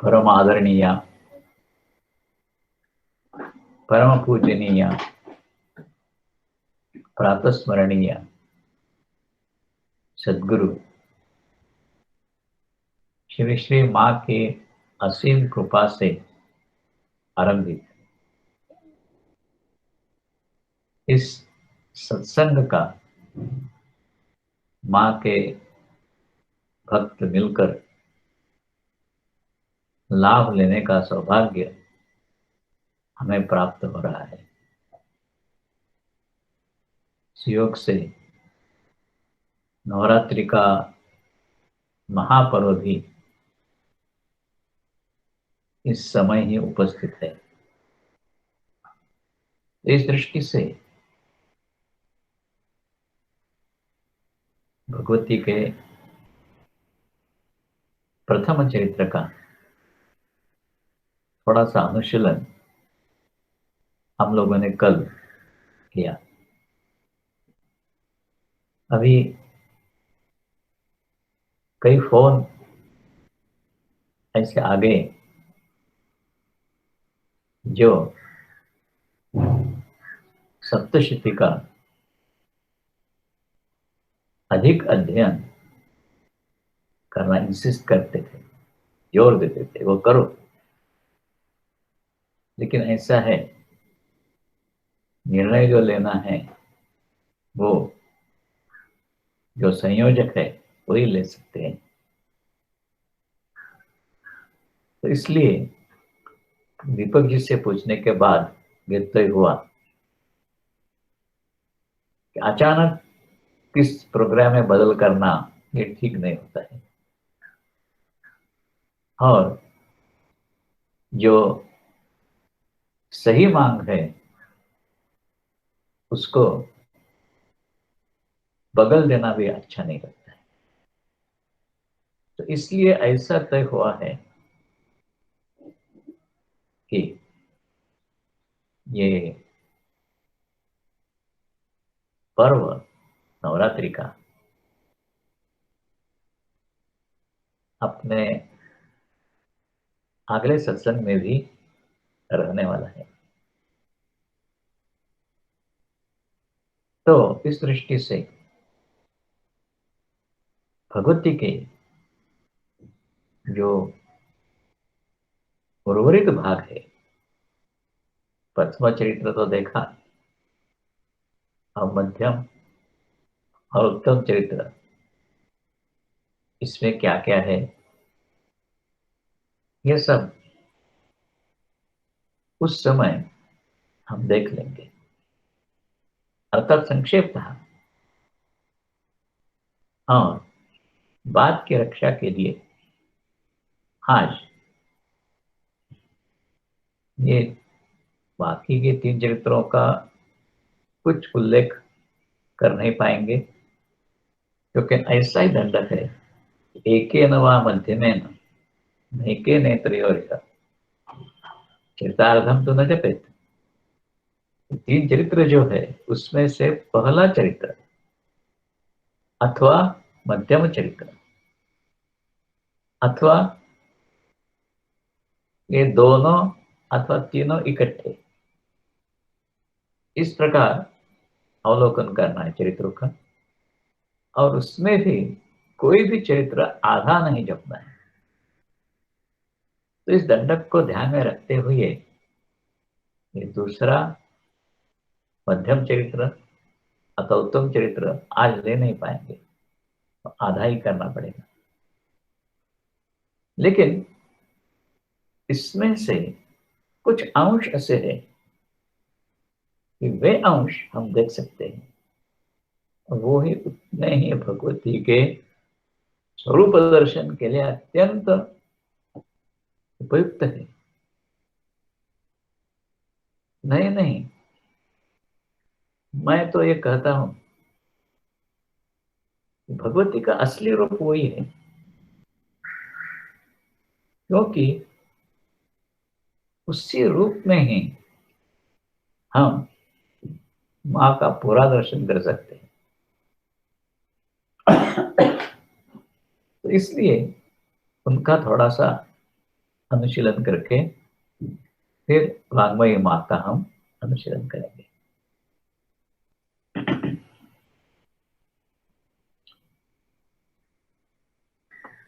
परम आदरणीय, परम पूजनीय, प्रातस्मरणीय सद्गुरु श्री श्री माँ के असीम कृपा से आरंभित इस सत्संग का माँ के भक्त मिलकर लाभ लेने का सौभाग्य हमें प्राप्त हो रहा है। योग से नवरात्रि का महापर्व भी इस समय ही उपस्थित है। इस दृष्टि से भगवती के प्रथम चरित्र का थोड़ा सा अनुशीलन हम लोगों ने कल किया। अभी कई फोन ऐसे आ गए जो सप्तशती का अधिक अध्ययन करना इंसिस्ट करते थे, जोर देते थे वो करो। लेकिन ऐसा है, निर्णय जो लेना है वो जो संयोजक है वही ले सकते हैं। तो इसलिए दीपक जी से पूछने के बाद ये तय हुआ कि अचानक किस प्रोग्राम में बदल करना ये ठीक नहीं होता है, और जो सही मांग है उसको बदल देना भी अच्छा नहीं लगता है। तो इसलिए ऐसा तय हुआ है कि ये पर्व नवरात्रि का अपने अगले सत्संग में भी रहने वाला है। तो इस दृष्टि से भगवती के जो उर्वरित भाग है, प्रथम चरित्र तो देखा, और मध्यम और उत्तम चरित्र इसमें क्या क्या है ये सब उस समय हम देख लेंगे। अर्थात संक्षेप था, और बात की रक्षा के लिए आज ये बाकी के 3 चरित्रों का कुछ उल्लेख कर नहीं पाएंगे, क्योंकि ऐसा ही दंडक है, एकेन वा मध्यमेन नैके नेत्रयोरिह चरितार्थम तो न जपेत। 3 चरित्र जो है उसमें से पहला चरित्र अथवा मध्यम चरित्र अथवा ये दोनों अथवा तीनों इकट्ठे, इस प्रकार अवलोकन करना है चरित्रों का। और उसमें भी कोई भी चरित्र आधा नहीं जपना है। तो इस दंडक को ध्यान में रखते हुए ये दूसरा मध्यम चरित्र अथवा उत्तम चरित्र आज ले नहीं पाएंगे, तो आधा ही करना पड़ेगा। लेकिन इसमें से कुछ अंश ऐसे है कि वे अंश हम देख सकते हैं, वो ही उतने ही भगवती के स्वरूप दर्शन के लिए अत्यंत उपयुक्त है। नहीं नहीं, मैं तो ये कहता हूं भगवती का असली रूप वही है, क्योंकि उसी रूप में ही हम माँ का पूरा दर्शन कर सकते हैं। तो इसलिए उनका थोड़ा सा अनुशीलन करके फिर वाग्मयी माँ का हम अनुशीलन करेंगे।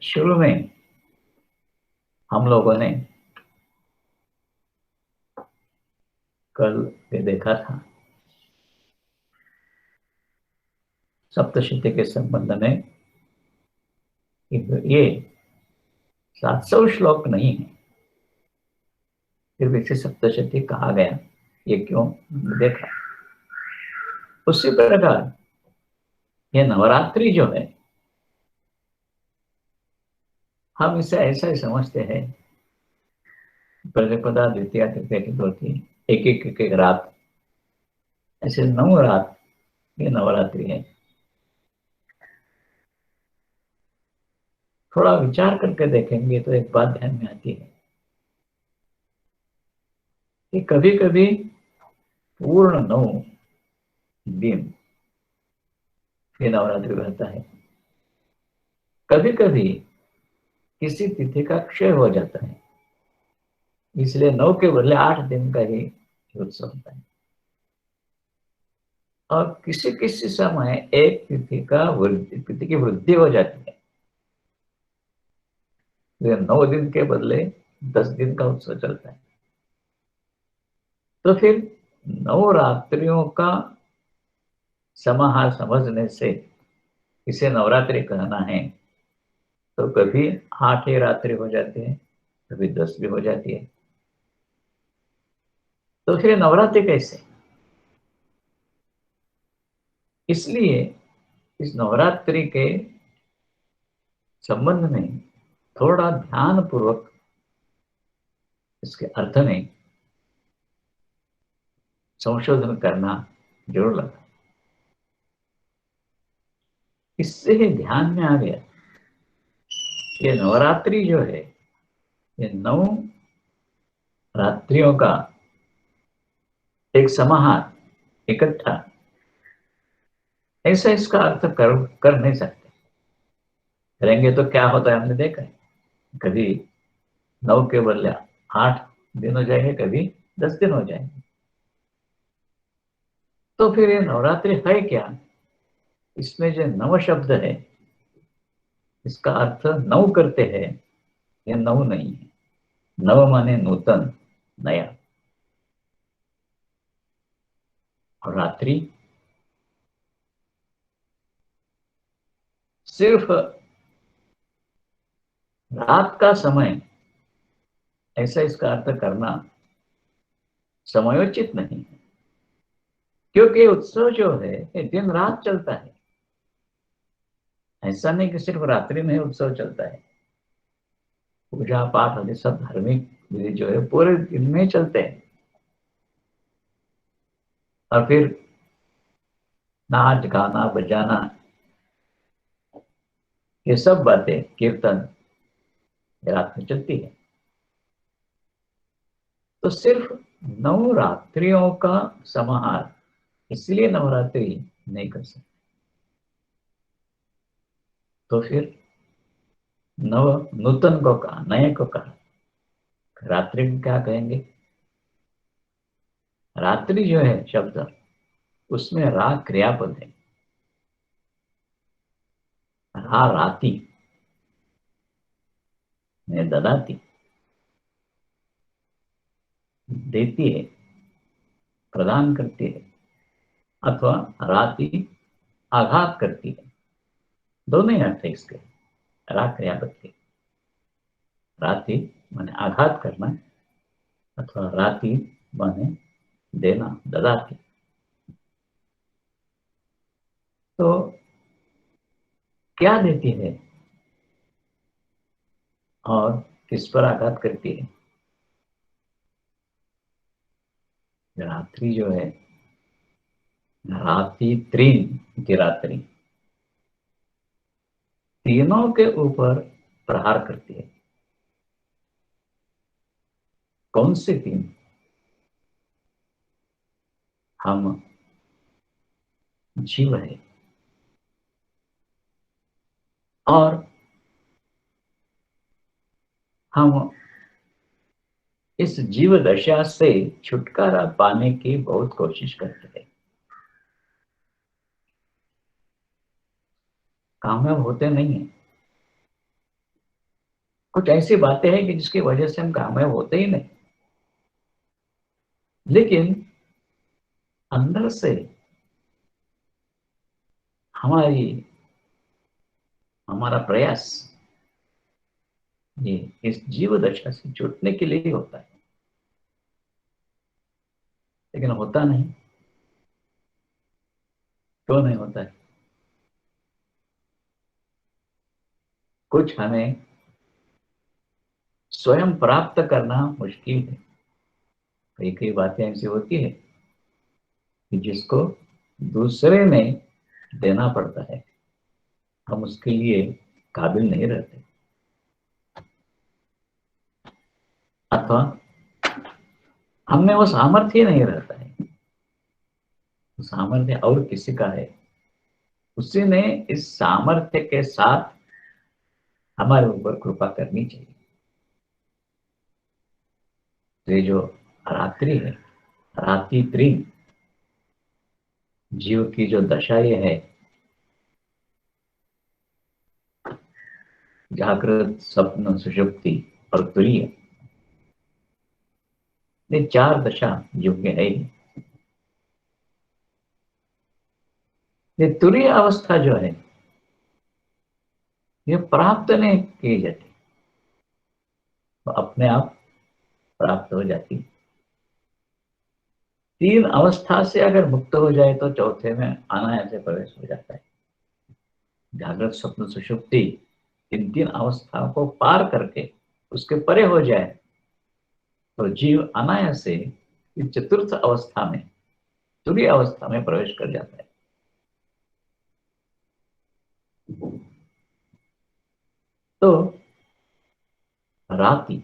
शुरू में हम लोगों ने कल ये देखा था सप्तशती के संबंध में, ये 700 श्लोक नहीं है, फिर भी इसे सप्तशती कहा गया, ये क्यों देखा। उसी प्रकार ये नवरात्रि जो है, हम इसे ऐसा ही समझते हैं, प्रतिपदा द्वितीया तृतीया चतुर्थी एक रात, ऐसे 9 रात ये नवरात्रि है। थोड़ा विचार करके देखेंगे तो एक बात ध्यान में आती है कि कभी कभी पूर्ण 9 दिन ये नवरात्रि रहता है, कभी कभी किसी तिथि का क्षय हो जाता है, इसलिए 9 के बदले 8 दिन का ही उत्सव होता है। और किसी किसी समय एक तिथि की वृद्धि हो जाती है, तो 9 दिन के बदले 10 दिन का उत्सव चलता है। तो फिर नवरात्रियों का समाहार समझने से इसे नवरात्रि कहना है, तो कभी 8 ही रात्रि हो जाती है, कभी 10 भी हो जाती है। तो फिर नवरात्रि कैसे? इसलिए इस नवरात्रि के संबंध में थोड़ा ध्यान पूर्वक इसके अर्थ में संशोधन करना जरूर लगा। इससे ही ध्यान में आ गया, ये नवरात्रि जो है, ये 9 रात्रियों का एक समाहार, इकट्ठा, ऐसा इसका अर्थ कर नहीं सकते। करेंगे तो क्या होता है हमने देखा है, कभी 9 के बदले 8 दिन हो जाएंगे, कभी 10 दिन हो जाएंगे। तो फिर ये नवरात्रि है क्या? इसमें जो नव शब्द है, इसका अर्थ 9 करते हैं, ये 9 नहीं है। नव माने नूतन, नया। और रात्रि सिर्फ रात का समय, ऐसा इसका अर्थ करना समयोचित नहीं है, क्योंकि उत्सव जो है ये दिन रात चलता है। ऐसा नहीं कि सिर्फ रात्रि में ही उत्सव चलता है, पूजा पाठ आदि सब धार्मिक विधि जो है पूरे दिन में चलते हैं। और फिर नाच गाना बजाना, ये सब बातें, कीर्तन, ये रात में चलती है। तो सिर्फ 9 रात्रियों का समाहार, इसलिए नवरात्रि नहीं कर सकते। तो फिर नव नूतन को कहा, नए को कहा, रात्रि को क्या कहेंगे? रात्रि जो है शब्द, उसमें रा क्रियापद है। रा राती में ददाती, देती है, प्रदान करती है, अथवा राती आघात करती है। दोनों ही अर्थ है इसके, रा क्रियापद के। राती माने आघात करना, अथवा राती माने देना, ददाती। तो क्या देती है और किस पर आघात करती है? रात्रि जो है, रात्रि त्रीन की रात्रि, तीनों के ऊपर प्रहार करती है। कौन से तीन? हम जीव है, और हम इस जीव दशा से छुटकारा पाने की बहुत कोशिश करते हैं, कामयाब होते नहीं है। कुछ ऐसी बातें हैं कि जिसकी वजह से हम कामयाब होते ही नहीं, लेकिन अंदर से हमारी हमारा प्रयास ये इस जीव दशा से छूटने के लिए ही होता है, लेकिन होता नहीं। क्यों नहीं होता है? कुछ हमें स्वयं प्राप्त करना मुश्किल है। कई कई बातें ऐसी होती है कि जिसको दूसरे में देना पड़ता है, हम उसके लिए काबिल नहीं रहते, अथवा हमें वो सामर्थ्य नहीं रहता है। वो सामर्थ्य और किसी का है, उसी ने इस सामर्थ्य के साथ हमारे ऊपर कृपा करनी चाहिए। तो ये जो रात्रि है, रात्रि जीव की जो दशा ये है, जागृत स्वप्न सुषुप्ति और तुरीय, ये चार दशा जीव के है ही। ये तुरीय अवस्था जो है ये प्राप्त नहीं की जाती, तो अपने आप प्राप्त हो जाती। तीन अवस्था से अगर मुक्त हो जाए तो चौथे में अनायास से प्रवेश हो जाता है। जागृत स्वप्न सुषुप्ति, इन तीन अवस्थाओं को पार करके उसके परे हो जाए तो जीव अनायास से इस चतुर्थ अवस्था में, तुरीय अवस्था में प्रवेश कर जाता है। तो राति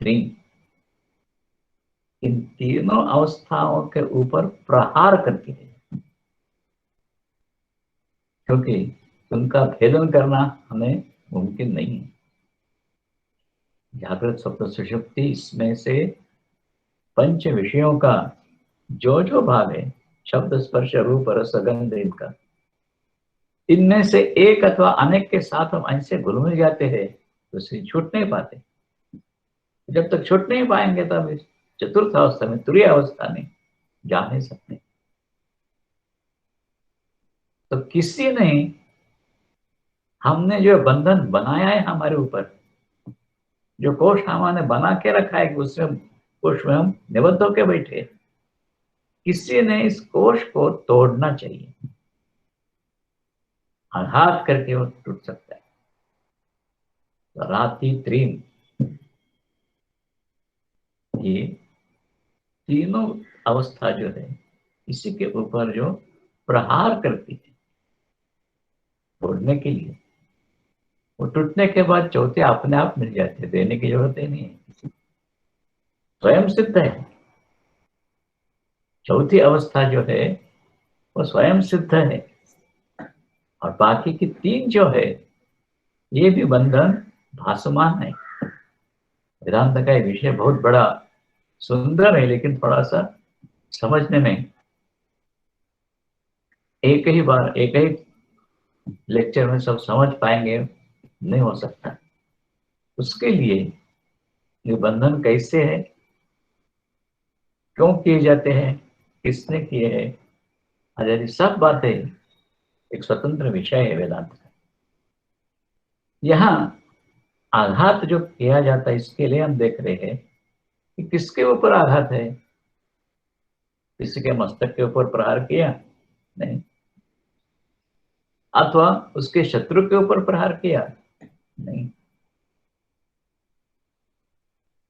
त्रि, इन तीनों अवस्थाओं के ऊपर प्रहार करके, क्योंकि उनका भेदन करना हमें मुमकिन नहीं है। जागृत स्वप्न सुषुप्ति, इसमें से पंच विषयों का जो जो भाग है, शब्द स्पर्श रूप रस गंध, इनका, इनमें से एक अथवा अनेक के साथ हम ऐसे घुल मिल जाते हैं तो इससे छूट नहीं पाते। जब तक छूट नहीं पाएंगे तब इस चतुर्थ अवस्था में, तुरीय अवस्था में जा नहीं सकते। तो किसी ने, हमने जो बंधन बनाया है हमारे ऊपर, जो कोष हमने बना के रखा है कि उसमें कोष में हम निबद्ध होकर बैठे, किसी ने इस कोष को तोड़ना चाहिए। आघात करके वो टूट सकता है। तो राति त्रीन, ये तीनों अवस्था जो है इसी के ऊपर जो प्रहार करती है तोड़ने के लिए, वो टूटने के बाद चौथे अपने आप मिल जाते हैं, देने की जरूरत ही नहीं है, स्वयं सिद्ध है। चौथी अवस्था जो है वो स्वयं सिद्ध है, और बाकी की तीन जो है ये भी बंधन भासमान है। वेदांत का ये विषय बहुत बड़ा सुंदर है, लेकिन थोड़ा सा समझने में एक ही बार, एक ही लेक्चर में सब समझ पाएंगे नहीं हो सकता। उसके लिए ये बंधन कैसे है, क्यों किए जाते हैं, किसने किए हैं, आदि सब बातें एक स्वतंत्र विषय है वेदांत का। यहाँ आघात जो किया जाता है इसके लिए हम देख रहे हैं कि किसके ऊपर आघात है। किसी के मस्तक के ऊपर प्रहार किया नहीं, अथवा उसके शत्रु के ऊपर प्रहार किया नहीं।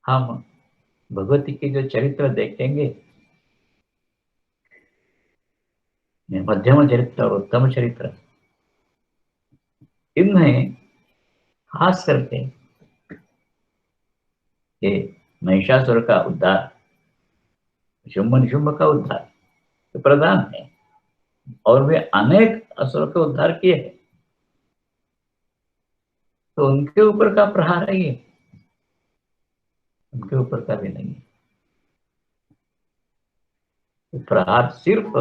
हम भगवती के जो चरित्र देखेंगे, मध्यम चरित्र और उत्तम चरित्र, इनमें खास करके ये महिषासुर का उद्धार, शुंभ निशुंभ का उद्धार तो प्रधान है, और वे अनेक असुर के उद्धार किए हैं, तो उनके ऊपर का प्रहार है ये। उनके ऊपर कभी नहीं है। तो प्रहार सिर्फ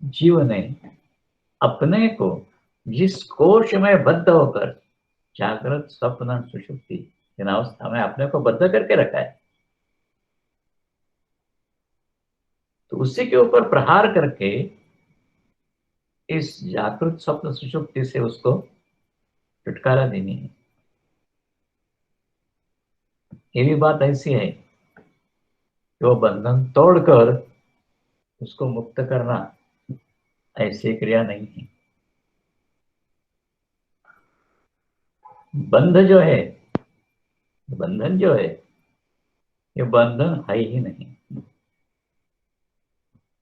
जीव ने अपने को जिस कोश में बद्ध होकर जागृत स्वप्न सुषुप्ति इन अवस्था में अपने को बद्ध करके रखा है, तो उसी के ऊपर प्रहार करके इस जागृत स्वप्न सुषुप्ति से उसको छुटकारा देनी है। ये भी बात ऐसी है कि वो बंधन तोड़कर उसको मुक्त करना ऐसी क्रिया नहीं है। बंध जो है, बंधन जो है, ये बंधन है ही नहीं।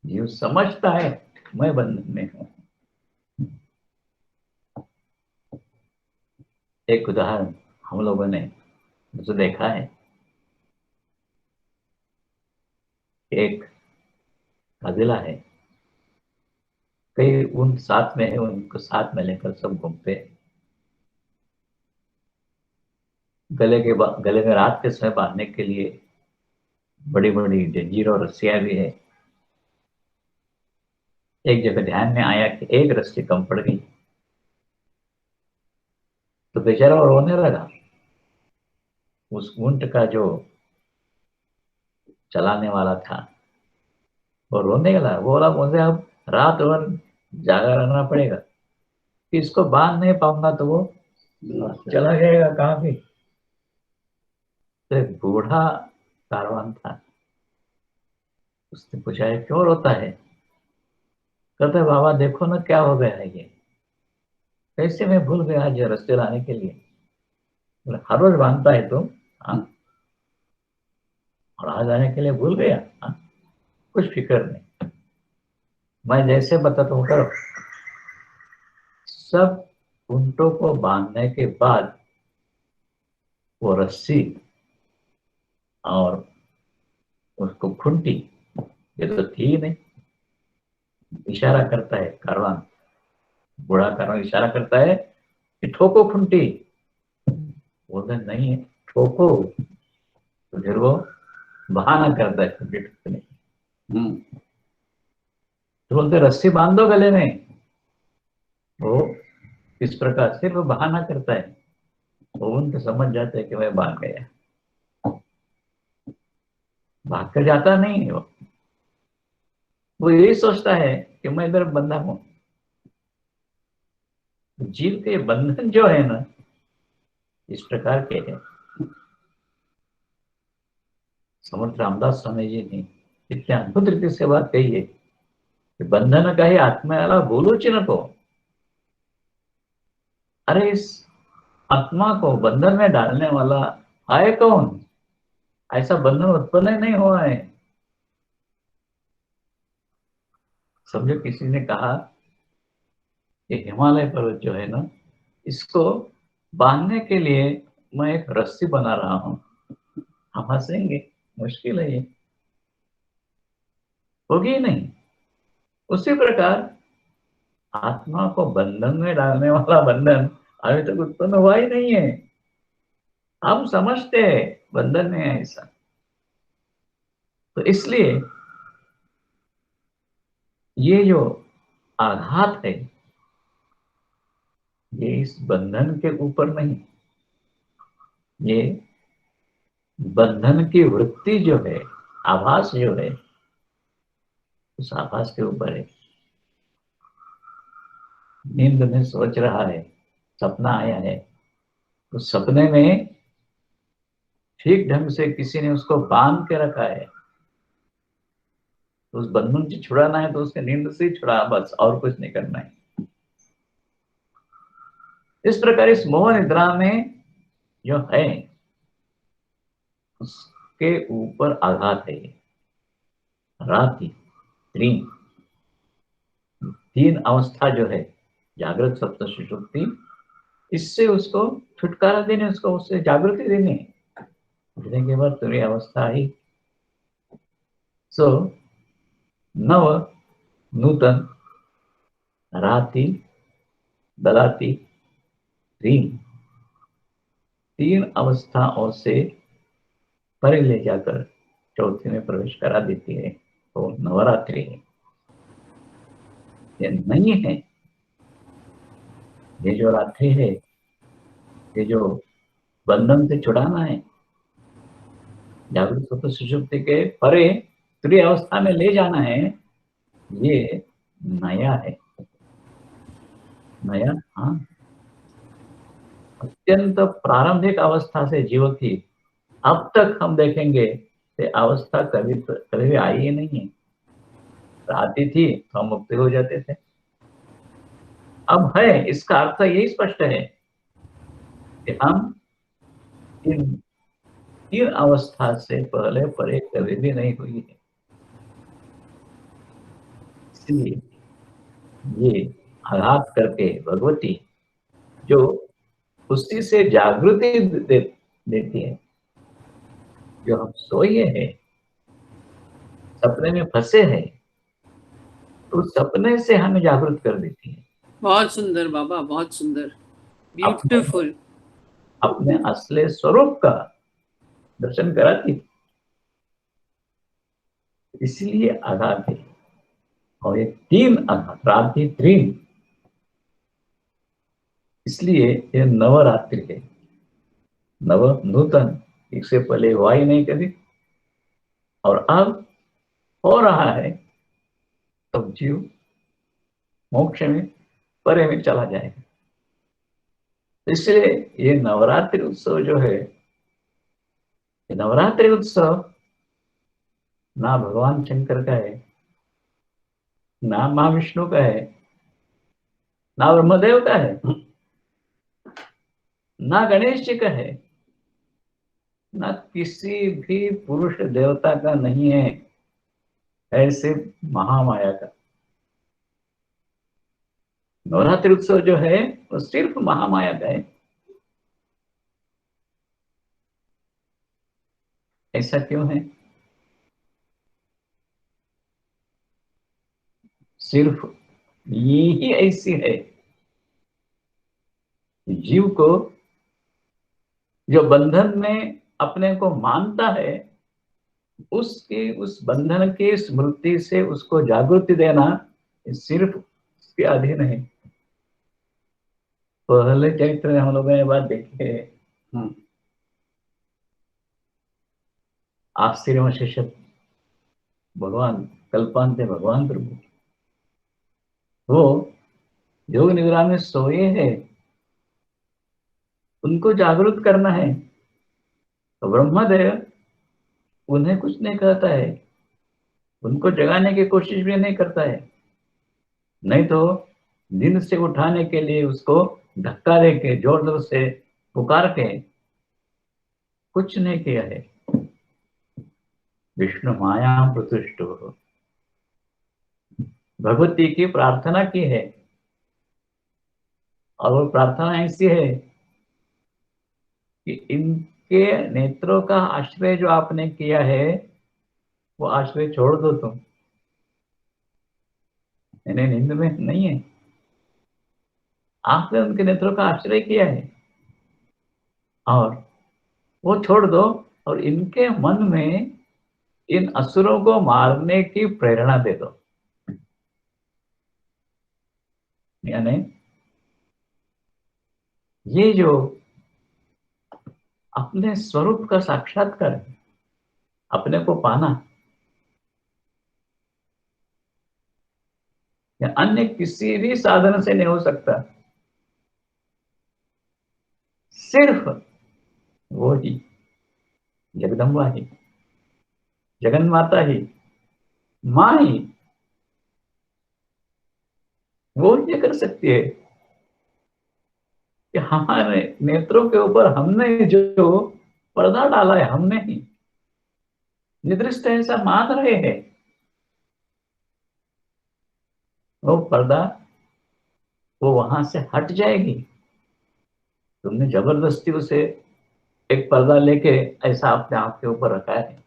जीव समझता है मैं बंधन में हूं। एक उदाहरण हम लोगों ने जो देखा है, एक कबीला है, कई उन साथ में है, उनको साथ में लेकर सब घूमते हैं। गले में रात के समय बांधने के लिए बड़ी बड़ी जंजीर और रस्सियां भी है। एक जगह ध्यान में आया कि एक रस्सी कम पड़ गई, तो बेचारा वो रोने लगा। उस ऊंट का जो चलाने वाला था वो रोने लगा, बोला मुझे अब रात भर जागा रहना पड़ेगा, कि इसको बांध नहीं पाऊंगा तो वो चला जाएगा कहाँ भी। तो एक बूढ़ा कारवान था, उसने पूछा है क्यों रोता है? कहते बाबा देखो ना क्या हो गया है ये, कैसे मैं भूल गया आज रास्ते लाने के लिए। बोले, हर रोज बांधता है तुम? हाँ। और आज आने के लिए भूल गया? हाँ। कुछ फिक्र नहीं, मैं जैसे बताता हूँ करो। सब ऊंटों को बांधने के बाद वो रस्सी और उसको खुंटी, ये तो थी ही नहीं। इशारा करता है कारवान, बूढ़ा कारवान इशारा करता है कि ठोको खुंटी। बोलते नहीं है ठोको, तो फिर वो बहाना करता है खुंटी ठोकने। तो बोलते रस्सी बांध दो गले में। वो इस प्रकार से वो बहाना करता है, वो उनको समझ जाते हैं कि मैं बांध गया। भाग कर जाता नहीं है वो यही सोचता है कि मैं इधर बंधा हूं। जीव के बंधन जो है ना, इस प्रकार के है। समर्थ रामदास स्वामी जी ने इतने अद्भुत रीति से बात कही है कि बंधन का ही आत्म्याला बोलूच नको। अरे इस आत्मा को बंधन में डालने वाला है कौन? ऐसा बंधन उत्पन्न नहीं हुआ है। समझो किसी ने कहा कि हिमालय पर्वत जो है ना, इसको बांधने के लिए मैं एक रस्सी बना रहा हूं। हम हंसेंगे, मुश्किल है ये, होगी ही नहीं। उसी प्रकार आत्मा को बंधन में डालने वाला बंधन अभी तक उत्पन्न हुआ ही नहीं है। हम समझते हैं बंधन में है ऐसा। तो इसलिए ये जो आघात है, ये इस बंधन के ऊपर नहीं, ये बंधन की वृत्ति जो है, आभास जो है, उस आभास के ऊपर है। नींद में सोच रहा है, सपना आया है, उस सपने में ठीक ढंग से किसी ने उसको बांध के रखा है, तो उस बंधन से छुड़ाना है तो उसके नींद से ही छुड़ा, बस और कुछ नहीं करना है। इस प्रकार इस मोह निद्रा में जो है उसके ऊपर आघात है। राति तीन तीन अवस्था जो है, जागृत सप्त सुषुप्ति, इससे उसको छुटकारा देने, उसको उससे जागृति देने, उठने के बाद तुरी अवस्था आई। सो नव नूतन राति दलाती तीन तीन अवस्थाओं से परे ले जाकर चौथे में प्रवेश करा देती है, तो नवरात्रि है। ये नहीं है, ये जो रात्रि है, ये जो बंधन से छुड़ाना है, जागृत स्वतः सुषुप्ति के परे तुरीय अवस्था में ले जाना है, ये नया है। नया, हाँ, अत्यंत प्रारंभिक अवस्था से जीव की अब तक हम देखेंगे कि अवस्था कभी कभी आई ही नहीं है। आती थी तो हम मुक्त हो जाते थे। अब है, इसका अर्थ यही स्पष्ट है कि हम इन तीन अवस्था से पहले परे कभी भी नहीं हुई है। इसलिए ये आघात करके भगवती जो उसी से जागृति देती है, जो हम सोए हैं, सपने में फंसे हैं, तो सपने से हमें जागृत कर देती है। बहुत सुंदर बाबा, बहुत सुंदर, ब्यूटीफुल। अपने असली स्वरूप का दर्शन कराती, इसलिए आघात है। और ये तीन आघात, रात्रि तीन, इसलिए ये नवरात्रि है। नव नूतन, इससे पहले हुआ ही नहीं कभी, और अब हो रहा है, तब जीव मोक्ष में परे में चला जाएगा। इसलिए ये नवरात्रि उत्सव जो है, ये नवरात्रि उत्सव ना भगवान शंकर का है, ना महाविष्णु का है, ना ब्रह्मदेव का है, ना गणेश जी का है, ना किसी भी पुरुष देवता का नहीं है, ऐसे महामाया का। नवरात्रि उत्सव जो है वो सिर्फ महामाया का है। ऐसा क्यों है? सिर्फ ये ही ऐसी है, जीव को जो बंधन में अपने को मानता है, उसके उस बंधन की स्मृति से उसको जागृति देना सिर्फ उसके अधीन है। पहले चरित्र में हम लोगों ने बात देखी है, आश्चर्य शिष्य भगवान कल्पांत भगवान प्रभु, वो योग निद्रा में सोए हैं, उनको जागृत करना है, तो ब्रह्मदेव उन्हें कुछ नहीं कहता है, उनको जगाने की कोशिश भी नहीं करता है, नहीं तो नींद से उठाने के लिए उसको धक्का देके जोर जोर से पुकार के कुछ नहीं किया है। विष्णु माया प्रतिष्ठो, भगवती की प्रार्थना की है, और वो प्रार्थना ऐसी है कि इनके नेत्रों का आश्रय जो आपने किया है, वो आश्रय छोड़ दो तुम, इन्हें नींद में नहीं है, आपने उनके नेत्रों का आश्रय किया है, और वो छोड़ दो, और इनके मन में इन असुरों को मारने की प्रेरणा दे दो। यानी ये जो अपने स्वरूप का साक्षात्कार, अपने को पाना, या अन्य किसी भी साधन से नहीं हो सकता, सिर्फ वो ही जगदम्बा ही, जगन माता ही, माँ ही, वो ये कर सकती है कि हमारे नेत्रों के ऊपर हमने जो पर्दा डाला है, हमने ही निदृष्ट ऐसा मान रहे हैं, वो पर्दा वो वहां से हट जाएगी। तुमने जबरदस्ती उसे एक पर्दा लेके ऐसा अपने आप के ऊपर रखा है,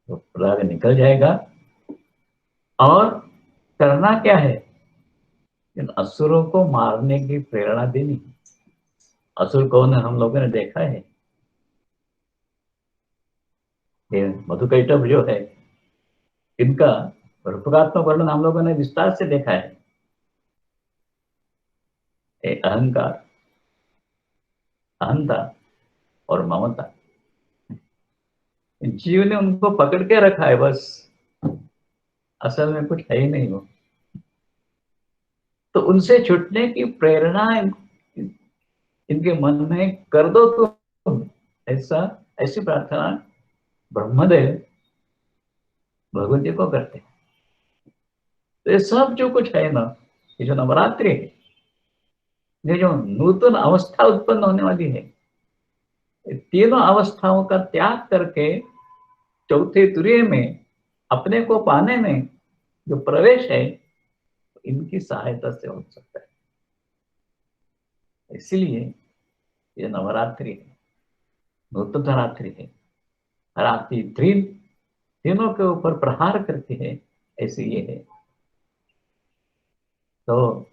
तो पर्दा निकल जाएगा। और करना क्या है? इन असुरों को मारने की प्रेरणा देनी। असुर कौन है? हम लोगों ने देखा है, ये मधुकैटभ जो है, इनका रूपकात्मक वर्णन हम लोगों ने विस्तार से देखा है। ये अहंकार, अहंता और ममता, जीव ने उनको पकड़ के रखा है बस, असल में कुछ है ही नहीं वो। तो उनसे छूटने की प्रेरणा इनके मन में कर दो तो, ऐसा ऐसी प्रार्थना ब्रह्मदेव भगवत जी को करते हैं। तो ये सब जो कुछ है ना, ये जो नवरात्रि है, ये जो नूतन अवस्था उत्पन्न होने वाली है, तीनों अवस्थाओं का त्याग करके चौथे तुरीय में अपने को पाने में जो प्रवेश है, इनकी सहायता से हो सकता है। इसीलिए ये नवरात्रि है, नूतन रात्रि है। रात्रि तीनों के ऊपर प्रहार करती है, ऐसे ये है। तो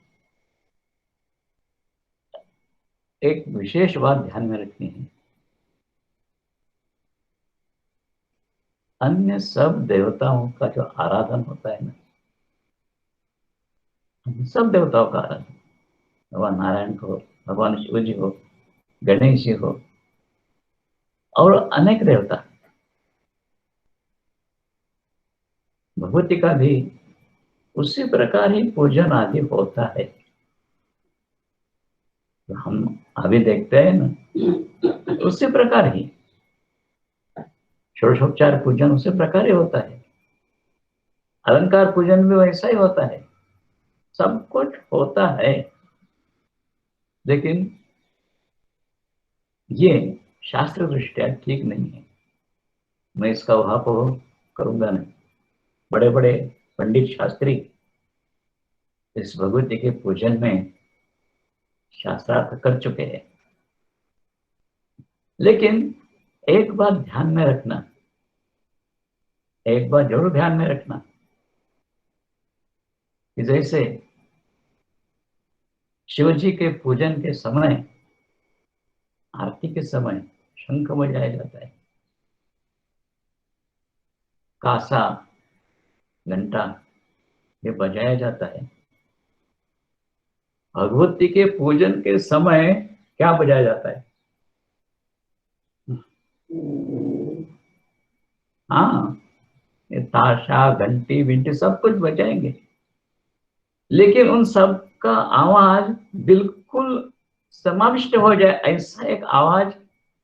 एक विशेष बात ध्यान में रखनी है, अन्य सब देवताओं का जो आराधन होता है ना, सब देवताओं का आराधन, भगवान नारायण को, भगवान शिव जी हो, गणेश जी हो, और अनेक देवता, भगवती का भी उसी प्रकार ही पूजन आदि होता है। तो हम अभी देखते हैं ना, उसी प्रकार ही षोडशोपचार पूजन उसी प्रकार ही होता है, अलंकार पूजन भी वैसा ही होता है, सब कुछ होता है। लेकिन ये शास्त्र दृष्टिया ठीक नहीं है। मैं इसका उहापोह करूंगा नहीं। बड़े बड़े पंडित शास्त्री इस भगवती के पूजन में शास्त्रार्थ कर चुके हैं। लेकिन एक बात ध्यान में रखना, एक बात जरूर ध्यान में रखना, कि जैसे शिव जी के पूजन के समय, आरती के समय शंख बजाया जाता है, कासा, घंटा ये बजाया जाता है। भगवती के पूजन के समय क्या बजाया जाता है? हाँ, ये ताशा, घंटी विंटी सब कुछ बजाएंगे, लेकिन उन सब का आवाज बिल्कुल समाविष्ट हो जाए ऐसा एक आवाज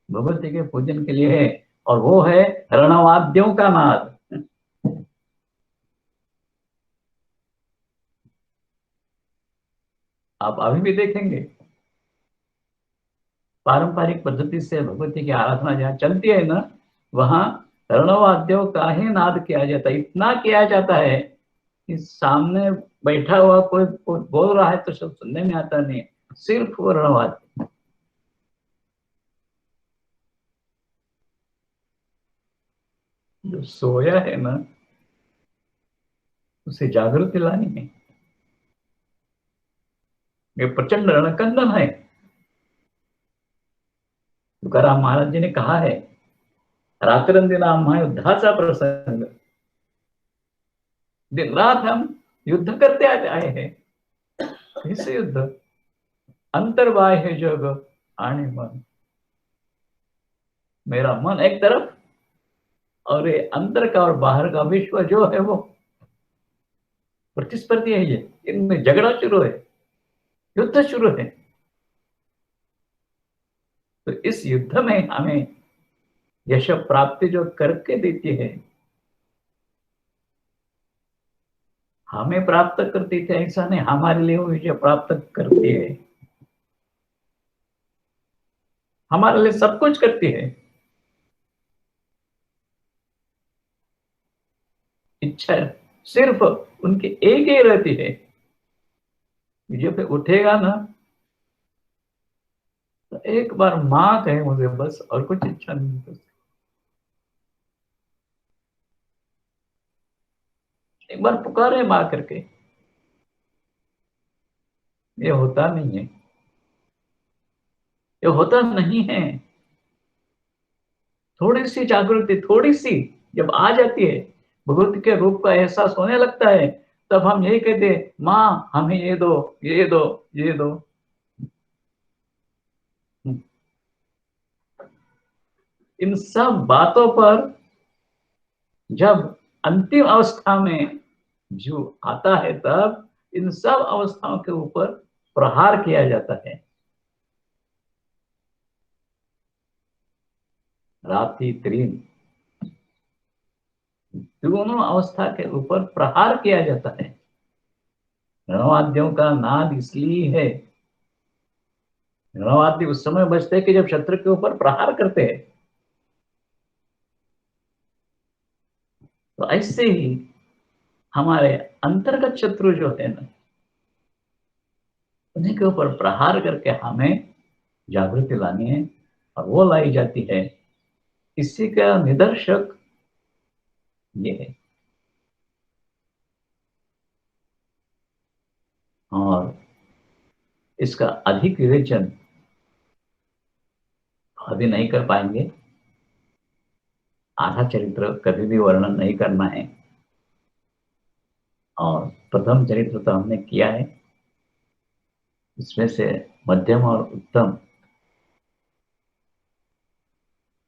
भगवती के पूजन के लिए है, और वो है रणवाद्यों का नाद। आप अभी भी देखेंगे, पारंपरिक पद्धति से भगवती की आराधना जहाँ चलती है ना, वहां रणवाद्यों का ही नाद किया जाता है। इतना किया जाता है कि सामने बैठा हुआ कोई बोल रहा है तो सब सुनने में आता नहीं, सिर्फ वो रणवाद्य। जो सोया है ना, उसे जागृति लानी है। ये प्रचंड रणकंदन है। तुकाराम महाराज जी ने कहा है, रात्रंदिना युद्धाचा प्रसंग, दिन रात हम युद्ध करते आए हैं। इस युद्ध अंतर्बाह्य जग आने मन, मेरा मन एक तरफ और ये अंदर का और बाहर का विश्व जो है वो प्रतिस्पर्धी है। ये इनमें झगड़ा शुरू है, युद्ध शुरू है। तो इस युद्ध में हमें यश प्राप्ति जो करके देती है, हमें प्राप्त करती थी ऐसा नहीं, हमारे लिए वो विजय प्राप्त करती है, हमारे लिए सब कुछ करती है। इच्छा सिर्फ उनकी एक ही रहती है, जब उठेगा ना तो एक बार मां कहे मुझे बस, और कुछ इच्छा नहीं बस। एक बार पुकारे मां करके, ये होता नहीं है, ये होता नहीं है। थोड़ी सी जागृति, थोड़ी सी जब आ जाती है, भगवती के रूप का एहसास होने लगता है, तब हम यही कहते हैं, माँ हमें ये दो, ये दो, ये दो। इन सब बातों पर जब अंतिम अवस्था में जो आता है, तब इन सब अवस्थाओं के ऊपर प्रहार किया जाता है। रात्रि त्रीन, दोनों अवस्था के ऊपर प्रहार किया जाता है। रणवाद्यों का नाद इसलिए है, रणवाद्य उस समय बजते हैं कि जब शत्रु के ऊपर प्रहार करते हैं। तो ऐसे ही हमारे अंतर्गत शत्रु जो है ना, उन्हीं के ऊपर प्रहार करके हमें जागृति लानी है, और वो लाई जाती है। इसी का निदर्शक ये है। और इसका अधिक विवेचन अभी नहीं कर पाएंगे, आधा चरित्र कभी भी वर्णन नहीं करना है। और प्रथम चरित्र तो हमने किया है, इसमें से मध्यम और उत्तम,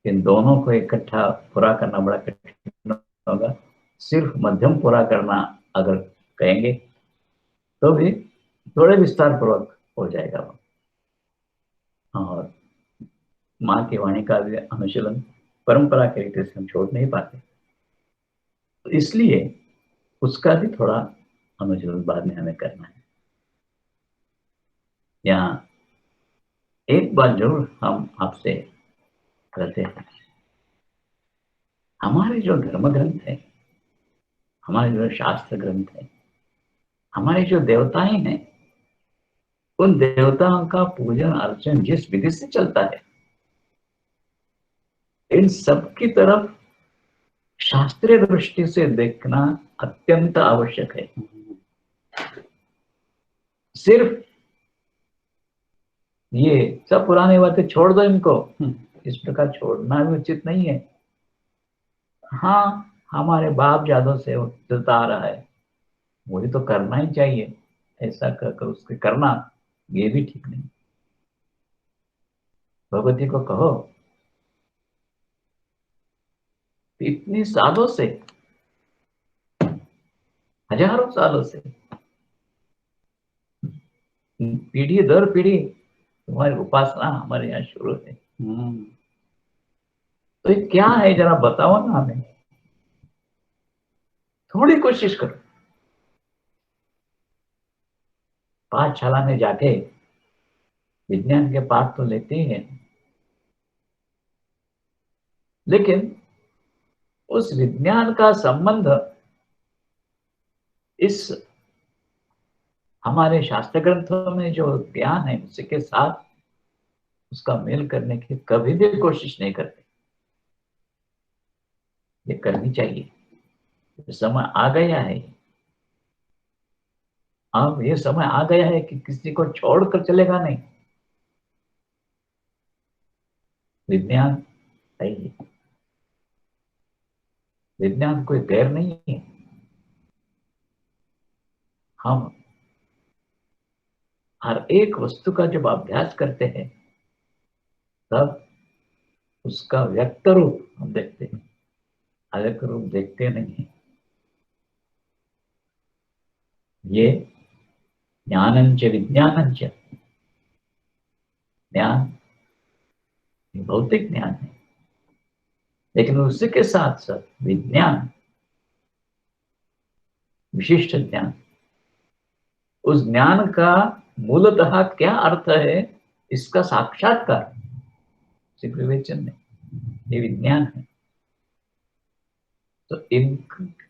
इन दोनों को इकट्ठा पूरा करना बड़ा कठिन होगा। सिर्फ मध्यम पूरा करना अगर कहेंगे तो भी थोड़े विस्तार पूर्वक हो जाएगा वो। और माँ की वाणी का भी अनुशीलन परंपरा के रीति से हम छोड़ नहीं पाते, तो इसलिए उसका भी थोड़ा अनुशीलन बाद में हमें करना है। यहाँ एक बात जरूर हम आपसे कहते हैं, हमारे जो धर्म ग्रंथ है, हमारे जो शास्त्र ग्रंथ है, हमारे जो देवताएं हैं, उन देवताओं का पूजन अर्चन जिस विधि से चलता है, इन सब की तरफ शास्त्रीय दृष्टि से देखना अत्यंत आवश्यक है। सिर्फ ये सब पुरानी बातें छोड़ दो इनको, इस प्रकार छोड़ना भी उचित नहीं है। हाँ, हमारे बाप जादों से चलता आ रहा है, वही तो करना ही चाहिए, ऐसा कर उसके करना ये भी ठीक नहीं। भगवती को कहो, इतनी सालों से, हजारों सालों से, पीढ़ी दर पीढ़ी तुम्हारी उपासना हमारे यहाँ शुरू है। तो ये क्या है, जरा बताओ ना हमें, थोड़ी कोशिश करो। पाठशाला में जाके विज्ञान के पाठ तो लेते ही हैं, लेकिन उस विज्ञान का संबंध इस हमारे शास्त्र ग्रंथों में जो ज्ञान है उसके साथ उसका मेल करने की कभी भी कोशिश नहीं करते। ये करनी चाहिए। समय आ गया है, अब ये समय आ गया है कि किसी को छोड़कर चलेगा नहीं। विज्ञान सही है, विज्ञान कोई गैर नहीं है। हम हर एक वस्तु का जब अभ्यास करते हैं, तब उसका व्यक्त रूप हम देखते हैं, अलग रूप देखते नहीं है। ये ज्ञानंच विज्ञानंच, ज्ञान भौतिक ज्ञान है, लेकिन उसी के साथ साथ विज्ञान, विशिष्ट ज्ञान, उस ज्ञान का मूलतः क्या अर्थ है, इसका साक्षात्कार सिर्फ विवेचन नहीं, ये विज्ञान है। तो इन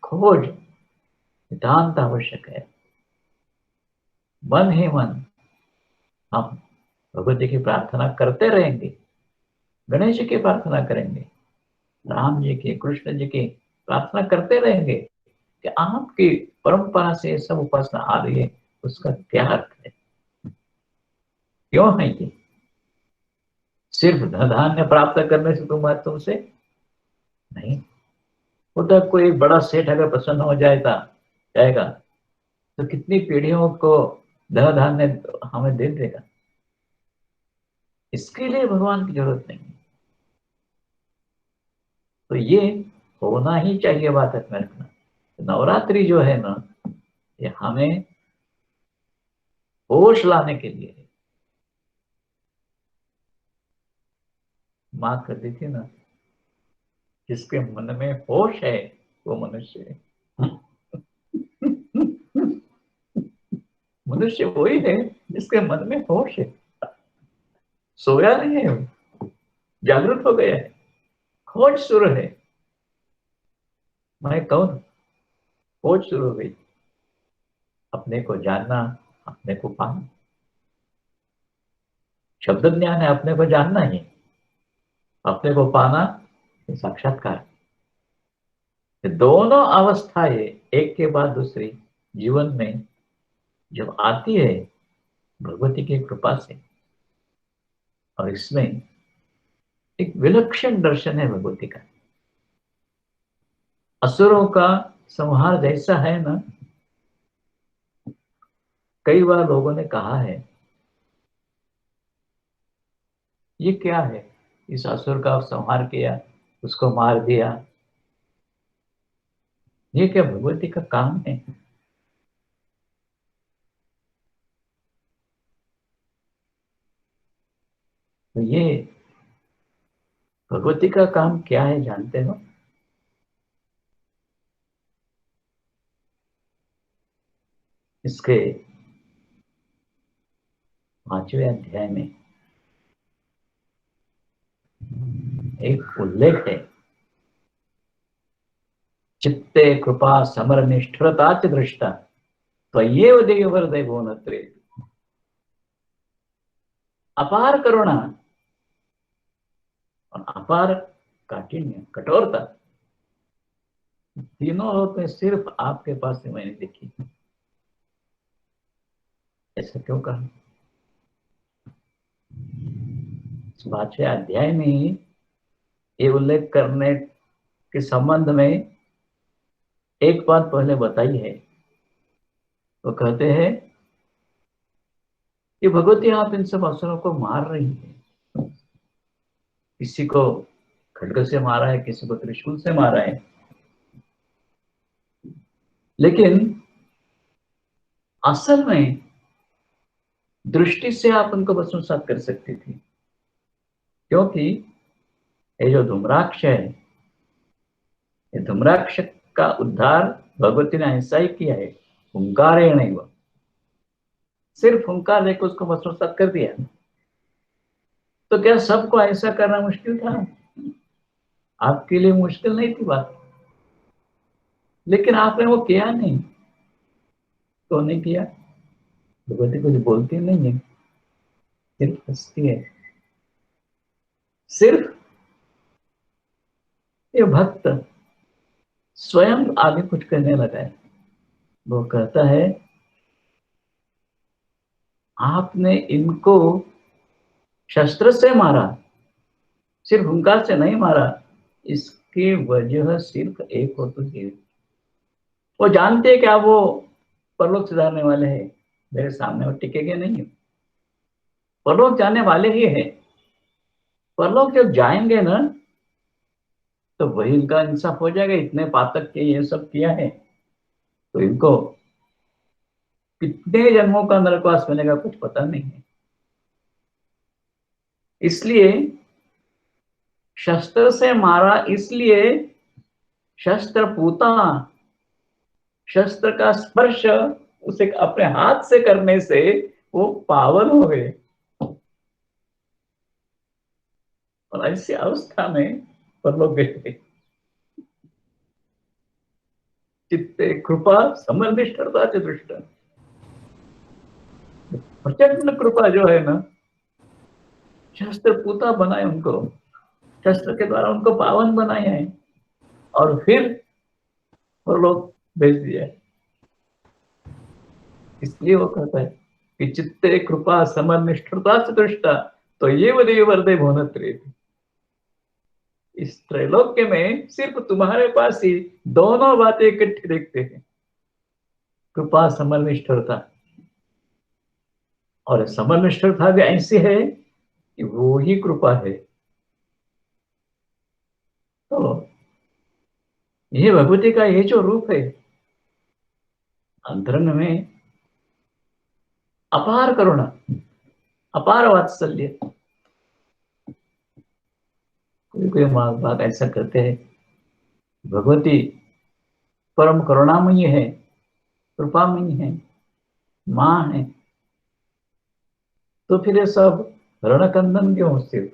खोज नितांत आवश्यक है। मन ही मन हम भगवती की प्रार्थना करते रहेंगे, गणेश जी की प्रार्थना करेंगे, राम जी की, कृष्ण जी की प्रार्थना करते रहेंगे कि आपकी परंपरा से सब उपासना आ रही है, उसका क्या अर्थ है, क्यों है ये? सिर्फ धन धान्य प्राप्त करने से तुमसे नहीं, वो तो कोई बड़ा सेठ अगर प्रसन्न हो जाएगा तो कितनी पीढ़ियों को धन धान्य हमें दे देगा। इसके लिए भगवान की जरूरत नहीं। तो ये होना ही चाहिए बात में रखना। नवरात्रि जो है ना, ये हमें होश लाने के लिए है। माँ कहती थी ना, जिसके मन में होश है वो मनुष्य है। मनुष्य वही है जिसके मन में होश है, सोया नहीं है, जागृत हो गया है, खोज शुरू है। मैं कौन? खोज शुरू हो गई, अपने को जानना, अपने को पाना। शब्द ज्ञान है अपने को जानना ही, अपने को पाना ये साक्षात्कार। ये दोनों अवस्थाएं एक के बाद दूसरी जीवन में जब आती है भगवती की कृपा से, और इसमें एक विलक्षण दर्शन है भगवती का। असुरों का संहार जैसा है ना, कई बार लोगों ने कहा है ये क्या है, इस असुर का संहार किया, उसको मार दिया, ये क्या भगवती का काम है? तो ये भगवती का काम क्या है जानते हो? इसके 5वें अध्याय में एक उल्लेख है, चित्ते कृपा समर निष्ठुरता च दृष्टा त्वय्येव देवर दैवोन्नत्रे। अपार करुणा और अपार काठिन्य, कठोरता, तीनों रूप में सिर्फ आपके पास से मैंने देखी। ऐसा क्यों कहा? 5वें अध्याय में ही ये उल्लेख करने के संबंध में एक बात पहले बताई है। वो कहते हैं कि भगवती आप इन सब असुरों को मार रही है, किसी को खड्ग से मारा है, किसी को त्रिशूल से मारा है, लेकिन असल में दृष्टि से आप उनको भस्मसात कर सकती थी। क्योंकि ये जो धूम्राक्ष है, ये धूम्राक्ष का उद्धार भगवती ने ऐसा ही किया है, हुंकार है नहीं, वो सिर्फ हुंकार लेकर उसको भस्मसात कर दिया। तो क्या सबको ऐसा करना मुश्किल था? आपके लिए मुश्किल नहीं थी बात, लेकिन आपने वो किया नहीं। तो नहीं किया, भगवती कुछ बोलती नहीं है, सिर्फ हंसती है। सिर्फ ये भक्त स्वयं आगे कुछ करने लगा है। वो कहता है आपने इनको शस्त्र से मारा, सिर्फ हुंकार से नहीं मारा, इसकी वजह सिर्फ एक होती है, वो जानते हैं क्या वो परलोक सुधारने वाले हैं, मेरे सामने वो टिकेंगे नहीं, परलोक जाने वाले ही है। परलोक जब जाएंगे ना, तो वही इनका इंसाफ हो जाएगा, इतने पातक के ये सब किया है तो इनको कितने जन्मों का नरकवास मिलेगा कुछ पता नहीं है। इसलिए शस्त्र से मारा, इसलिए शस्त्र पूता, शस्त्र का स्पर्श उसे अपने हाथ से करने से वो पावन हो गए। और ऐसी अवस्था में परलोक गए। चित्ते कृपा समर्निष्ठता च दृष्ट, प्रचंड कृपा जो है ना, शस्त्र पूता बनाए उनको, शस्त्र के द्वारा उनको पावन बनाए हैं, और फिर परलोक भेज दिया। इसलिए वो कहता है कि चित्ते कृपा समर्निष्ठता च दृष्टा तो ये देव वर्दे भुवनत्रे। इस त्रैलोक्य में सिर्फ तुम्हारे पास ही दोनों बातें इकट्ठी देखते हैं, कृपा समल निष्ठुरता। और समल निष्ठुरता भी ऐसी है कि वो ही कृपा है। तो ये भगवती का ये जो रूप है, अंतरंग में अपार करुणा, अपार वात्सल्य। कोई कोई माँ बाप ऐसा करते हैं, भगवती परम करुणामयी है, कृपामयी है, माँ है, तो फिर ये सब रणकंदन क्यों सिर्फ?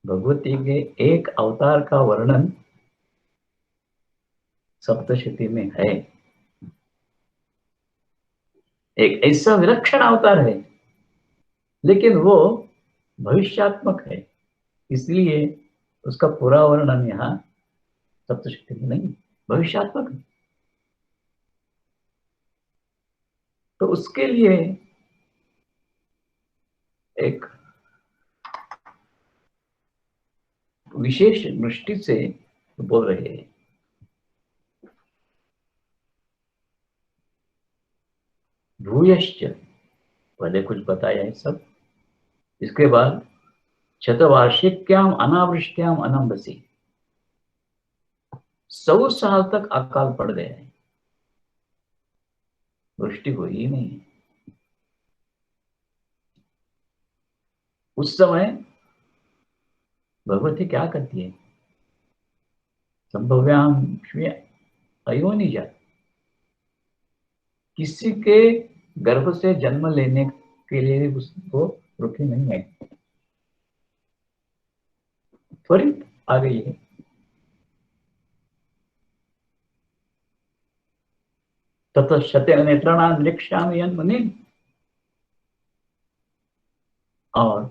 भगवती के एक अवतार का वर्णन सप्तशती में है। एक ऐसा विलक्षण अवतार है, लेकिन वो भविष्यात्मक है, इसलिए उसका पूरा वर्णन यहाँ सप्तशती में नहीं, भविष्यात्मक है। तो उसके लिए एक विशेष दृष्टि से बोल रहे हैं। भूयश्च, पहले कुछ बताया है सब, इसके बाद शतवार्षिक्याम अनावृष्ट्याम अनंबसी, 100 साल तक अकाल पड़ गया है, वृष्टि हुई ही नहीं। उस समय भगवती क्या करती है? संभव्याम अयोनिजा, किसी के गर्भ से जन्म लेने के लिए उसको रुकी नहीं है, त्वरित आ गई है। तथा शते नेत्राणाम निरीक्षामि यन्मुनि, और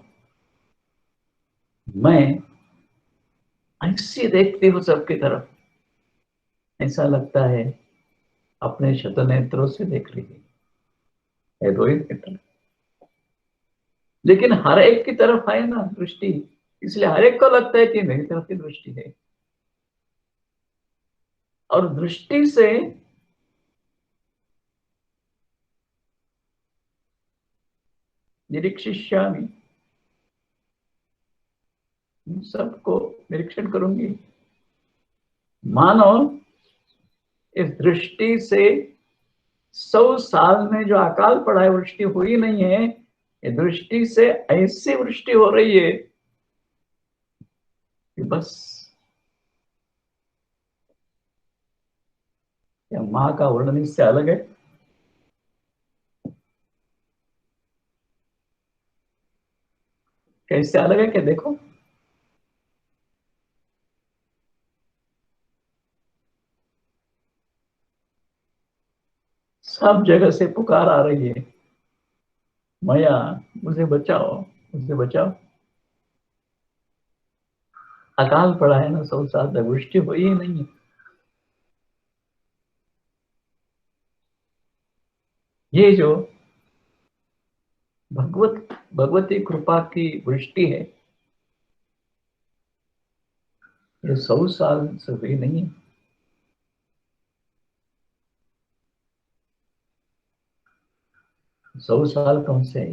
मैं ऐसे देखती हूँ सबकी तरफ, ऐसा लगता है अपने शत नेत्रों से देख रही है, रोहित की तरफ। लेकिन हर एक की तरफ है ना दृष्टि, इसलिए हर एक को लगता है कि मेरी तरफ की दृष्टि है। और दृष्टि से निरीक्षिष्यामि, सबको निरीक्षण करूंगी। मानो इस दृष्टि से 100 साल में जो अकाल पड़ा है, वृष्टि हुई नहीं है, ये दृष्टि से ऐसी वृष्टि हो रही है कि बस, या माँ का वर्णन इससे अलग है। कैसे अलग है कि देखो, सब जगह से पुकार आ रही है, मैया मुझे बचाओ, मुझे बचाओ। अकाल पड़ा है ना, 100 साल तक वृष्टि हुई ही नहीं है। ये जो भगवती कृपा की वृष्टि है, ये 100 साल से हुई नहीं है। 100 साल कौन से है?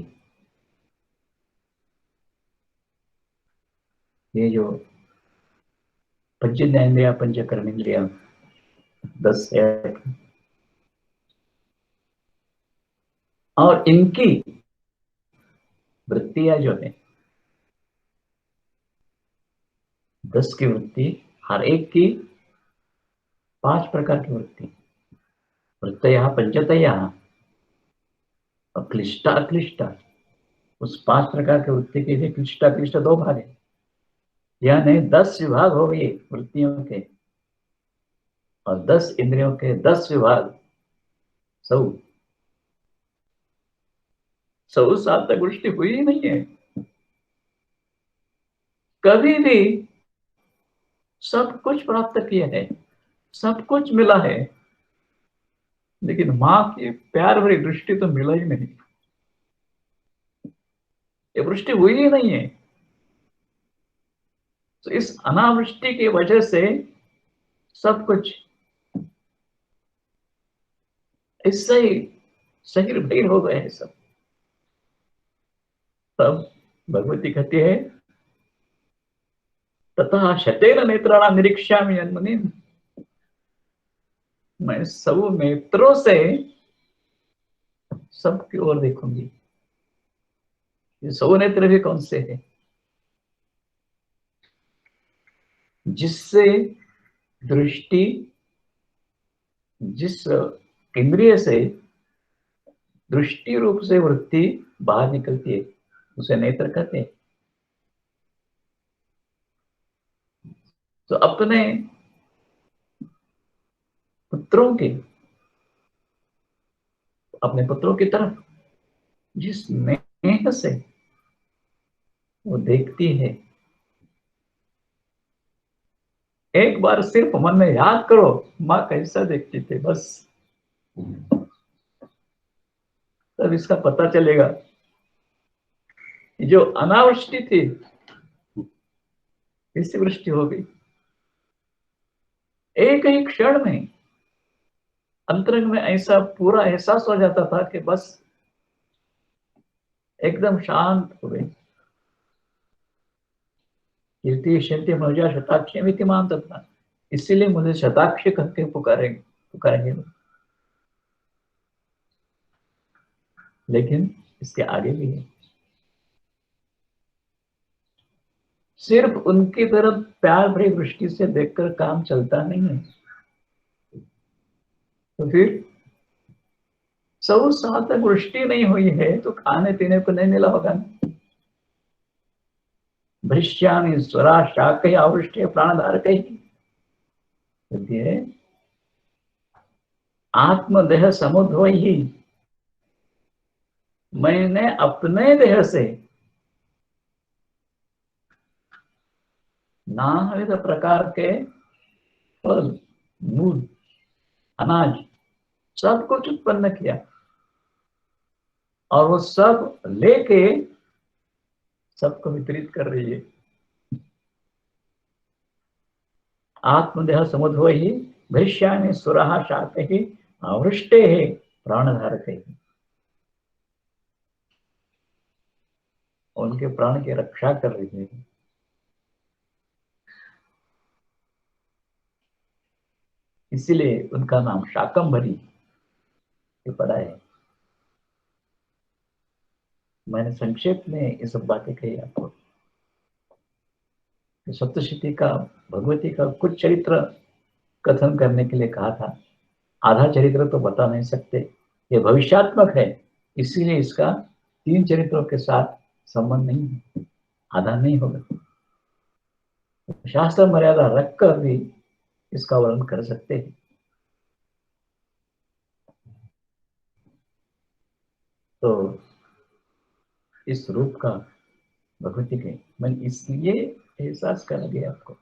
ये जो पंच ज्ञानेंद्रिया पंच कर्मेंद्रिया 10 है, और इनकी वृत्तियां जो है, 10 की वृत्ति, हर एक की 5 प्रकार की वृत्ति, वृत्तयः पंचतयः, क्लिष्टा अक्लिष्टा। उस 5 प्रकार की वृत्ति के लिए क्लिष्टा क्लिष्ट 2 भाग है, यानी 10 विभाग हो गए वृत्तियों के, और 10 इंद्रियों के 10 विभाग, 100। 100 साल तक वृष्टि हुई ही नहीं है कभी भी। सब कुछ प्राप्त किया है, सब कुछ मिला है, लेकिन माँ की प्यार भरी दृष्टि तो मिला ही नहीं। ये वृष्टि हुई ही नहीं है। तो इस अनावृष्टि की वजह से सब कुछ इससे ही शरीर भीड़ हो गए हैं सब। तब भगवती कहती है तथा शतेन नेत्राणाम निरीक्षामि जन्मनि, मैं सब नेत्रों से सबकी ओर देखूंगी। ये सब नेत्र भी कौन से हैं? जिससे दृष्टि, जिस इंद्रिय से दृष्टि रूप से वृत्ति बाहर निकलती है उसे नेत्र कहते हैं। तो अपने पुत्रों के, अपने पुत्रों की तरफ जिस स्नेह से वो देखती है, एक बार सिर्फ मन में याद करो माँ कैसा देखती थी, बस तब इसका पता चलेगा। जो अनावृष्टि थी इससे वृष्टि हो गई। एक ही क्षण में अंतरंग में ऐसा पूरा एहसास हो जाता था कि बस एकदम शांत हो गई। कीर्ति शंति मौजा शताक्षी विद्यमान था, इसीलिए मुझे शताक्षी करके पुकारेंगे पुकारेंगे लोग। लेकिन इसके आगे भी है। सिर्फ उनकी तरफ प्यार भरी दृष्टि से देखकर काम चलता नहीं है। तो फिर सब साल तक वृष्टि नहीं हुई है तो खाने पीने को नहीं मिला होगा। भृष्यामि स्वरा शाकई आवृष्टि प्राणधारकई, आत्मदेह समुद्र ही, मैंने अपने देह से नानाविध प्रकार के फल, मूल, अनाज सब कुछ उत्पन्न किया और वो सब लेके सबको वितरित कर रही है। आत्मदेह समुद्र ही भृष्यानि सुरहा शाक ही आवृष्टे है प्राणधारक ही, उनके प्राण की रक्षा कर रही है। इसीलिए उनका नाम शाकंभरी पड़ा है। मैंने संक्षेप में ये सब बातें कही आपको। सप्तशती का, भगवती का कुछ चरित्र कथन करने के लिए कहा था। आधा चरित्र तो बता नहीं सकते, ये भविष्यात्मक है, इसीलिए इसका 3 चरित्रों के साथ संबंध नहीं है, आधा नहीं होगा। शास्त्र मर्यादा रखकर भी इसका वर्णन कर सकते हैं। तो इस रूप का भगवती के मन इसलिए एहसास करा गया आपको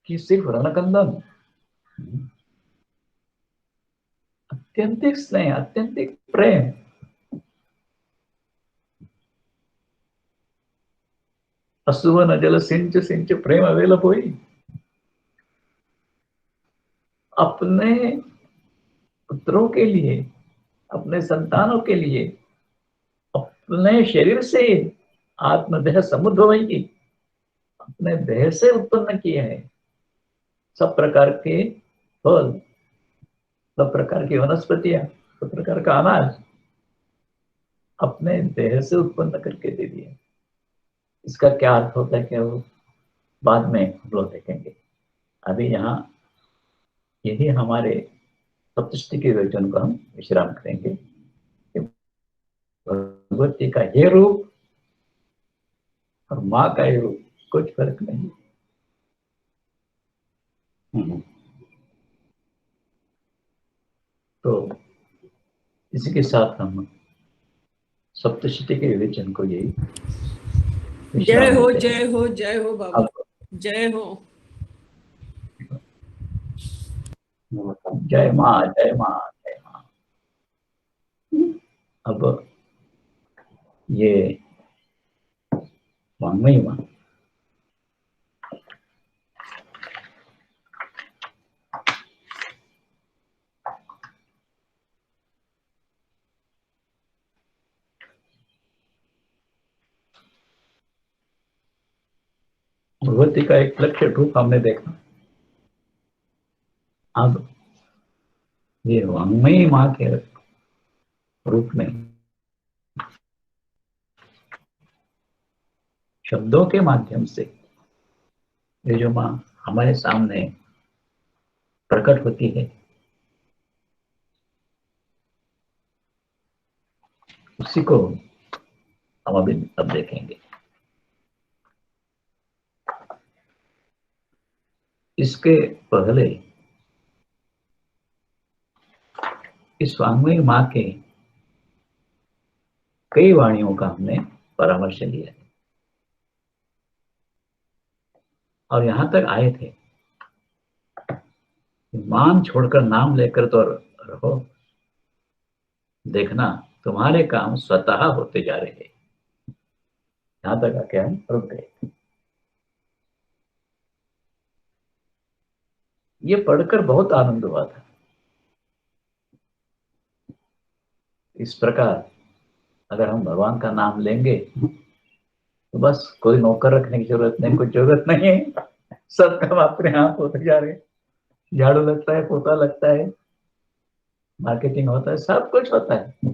कि सिर्फ रणकंदन, अत्यंतिक स्नेह, अत्यंतिक प्रेम, असुवन जल सिंच सिंच प्रेम अवेल होई, अपने पुत्रों के लिए, अपने संतानों के लिए अपने शरीर से आत्मदेह समुद्र वही अपने देह से उत्पन्न किए हैं। सब प्रकार के फल, सब प्रकार की वनस्पतियां, सब प्रकार का अनाज अपने देह से उत्पन्न करके दे दिए। इसका क्या अर्थ होता है क्या, वो बाद में हम लोग देखेंगे। अभी यहाँ यही हमारे सप्तष्टि के वचन को हम विश्राम करेंगे। भगवती का ये रूप और माँ का ये रूप कुछ फर्क नहीं। तो इसी के साथ हम सप्तशती के विवेचन को यही जय हो जय हो जय हो बाबा, जय हो। जय माँ जय माँ जय माँ। अब ये वाङ्मयी माँ भगवती का एक लक्ष्य रूप हमने देखा। अब ये वाङ्मयी माँ के रूप में शब्दों के माध्यम से ये जो माँ हमारे सामने प्रकट होती है, उसी को हम अभी अब देखेंगे। इसके पहले इस वाङ्मयी माँ के कई वाणियों का हमने परामर्श लिया है और यहां तक आए थे, मान छोड़कर नाम लेकर तो रहो, देखना तुम्हारे काम स्वतः होते जा रहे हैं। यहां तक आके हम रुक गए। ये पढ़कर बहुत आनंद हुआ था। इस प्रकार अगर हम भगवान का नाम लेंगे तो बस कोई नौकर रखने की जरूरत नहीं, कुछ जरूरत नहीं है, सब काम अपने आप होते जा रहे हैं। झाड़ू लगता है, पोता लगता है, मार्केटिंग होता है, सब कुछ होता है,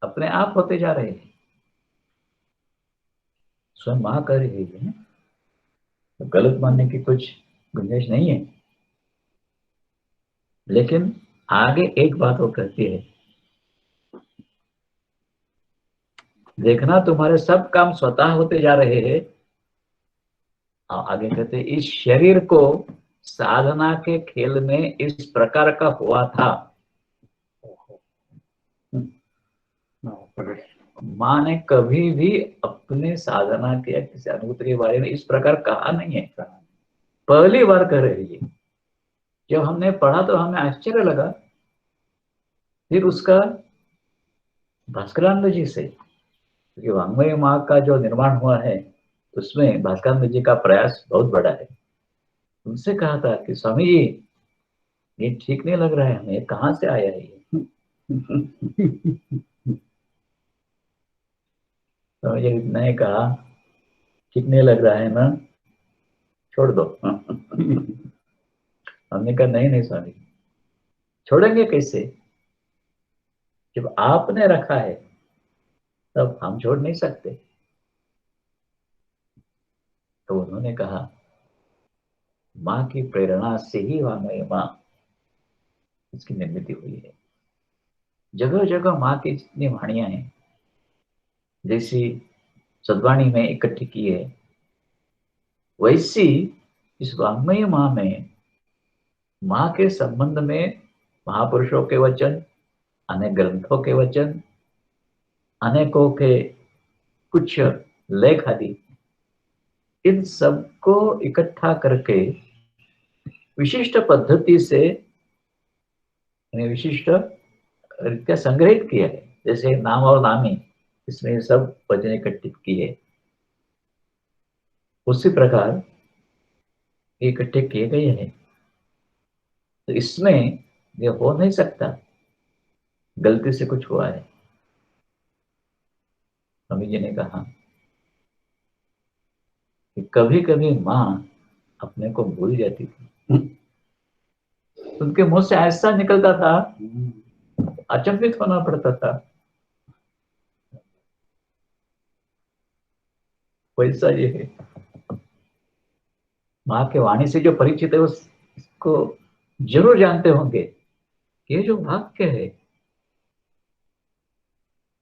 अपने आप होते जा रहे हैं। स्वयं मां कर रही है, तो गलत मानने की कुछ गुंजाइश नहीं है। लेकिन आगे एक बात वो कहती है, देखना तुम्हारे सब काम स्वतः होते जा रहे हैं। और आगे कहते हैं, इस शरीर को साधना के खेल में इस प्रकार का हुआ था। माँ ने कभी भी अपने साधना के किसी अनुभूति के बारे में इस प्रकार कहा नहीं है, पहली बार कह रही है। जब हमने पढ़ा तो हमें आश्चर्य लगा, फिर उसका भास्करानंद जी से, क्योंकि वाङ्मयी माँ का जो निर्माण हुआ है उसमें भास्करानंद जी का प्रयास बहुत बड़ा है। उनसे कहा था कि स्वामी जी ये ठीक नहीं लग रहा है हमें, कहाँ से आया है ये। तो ये ने कहा ठीक नहीं लग रहा है ना, छोड़ दो। हमने कहा नहीं नहीं स्वामी, छोड़ेंगे कैसे, जब आपने रखा है तब हम छोड़ नहीं सकते। तो उन्होंने कहा माँ की प्रेरणा से ही वाङ्मयी माँ इसकी निर्मित हुई है। जगह जगह माँ की जितनी वाणियां हैं, जैसी सद्वाणी में इकट्ठी की है, वैसी इस वाङ्मयी माँ में माँ के संबंध में महापुरुषों के वचन, अनेक ग्रंथों के वचन, अनेकों के कुछ लेख आदि, इन सबको इकट्ठा करके विशिष्ट पद्धति से विशिष्ट रीत्या संग्रहित किया है। जैसे नाम और नामी, इसमें सब वचन इकट्ठित किए, उसी प्रकार इकट्ठे किए गए हैं। तो इसमें ये हो नहीं सकता गलती से कुछ हुआ है। स्वामी जी ने कहा कि कभी कभी माँ अपने को भूल जाती थी, उनके मुंह से ऐसा निकलता था, अचंभित होना पड़ता था। वैसा ये है, माँ के वाणी से जो परिचित है उसको जरूर जानते होंगे, ये जो वाक्य है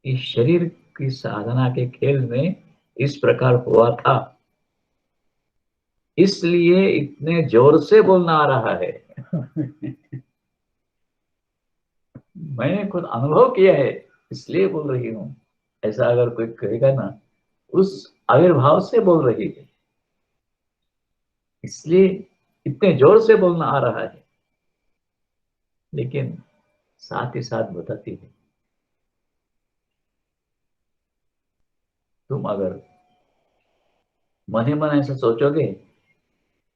इस शरीर की साधना के खेल में इस प्रकार हुआ था, इसलिए इतने जोर से बोलना आ रहा है। मैंने खुद अनुभव किया है इसलिए बोल रही हूं। ऐसा अगर कोई कहेगा ना, उस आविर्भाव से बोल रही है, इसलिए इतने जोर से बोलना आ रहा है। लेकिन साथ ही साथ बताती है तुम अगर मन ही मन ऐसा सोचोगे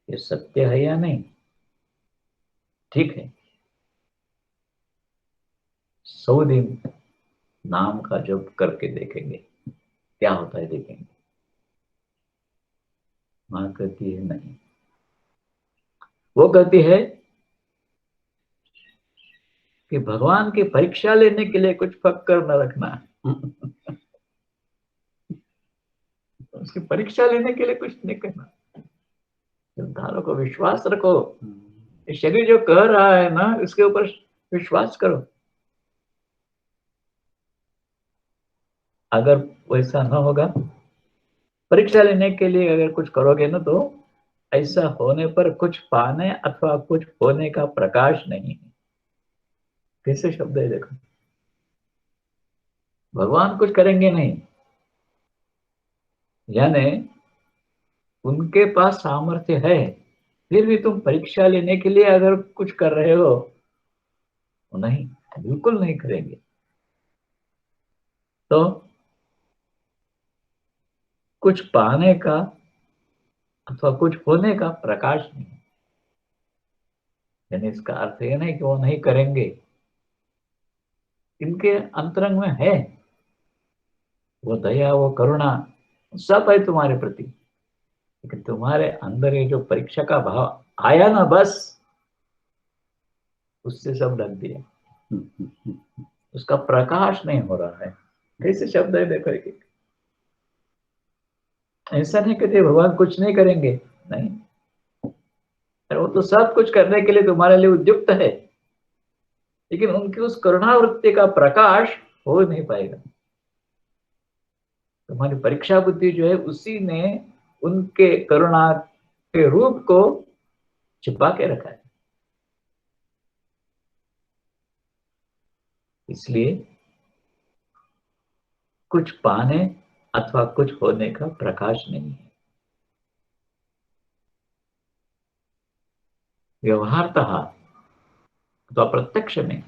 ये सत्य है या नहीं, ठीक है, 100 दिन नाम का जप करके देखेंगे क्या होता है, देखेंगे। मां कहती है नहीं, वो कहती है कि भगवान की परीक्षा लेने के लिए कुछ फक्कर न रखना। उसकी परीक्षा लेने के लिए कुछ नहीं करना, श्रद्धालु को विश्वास रखो, ये शरीर जो कह रहा है ना उसके ऊपर विश्वास करो। अगर वैसा न होगा, परीक्षा लेने के लिए अगर कुछ करोगे ना, तो ऐसा होने पर कुछ पाने अथवा कुछ होने का प्रकाश नहीं है। कैसे शब्द है देखो, भगवान कुछ करेंगे नहीं, यानी उनके पास सामर्थ्य है, फिर भी तुम परीक्षा लेने के लिए अगर कुछ कर रहे हो, तो नहीं, बिल्कुल नहीं करेंगे। तो कुछ पाने का अथवा कुछ होने का प्रकाश नहीं, यानी इसका अर्थ ये नहीं कि वो नहीं करेंगे, इनके अंतरंग में है वो दया, वो करुणा सब है तुम्हारे प्रति, लेकिन तुम्हारे अंदर ये जो परीक्षा का भाव आया ना, बस उससे सब ढक दिया, उसका प्रकाश नहीं हो रहा है। कैसे शब्द है देखो, एक ऐसा नहीं कहते भगवान कुछ नहीं करेंगे, नहीं, अरे वो तो सब कुछ करने के लिए तुम्हारे लिए उद्युक्त है, लेकिन उनकी उस करुणा वृत्ति का प्रकाश हो नहीं पाएगा। तुम्हारी परीक्षा बुद्धि जो है उसी ने उनके करुणा के रूप को छिपा के रखा है। इसलिए कुछ पाने अथवा कुछ होने का प्रकाश नहीं है। व्यवहारतः तो अप्रत्यक्ष में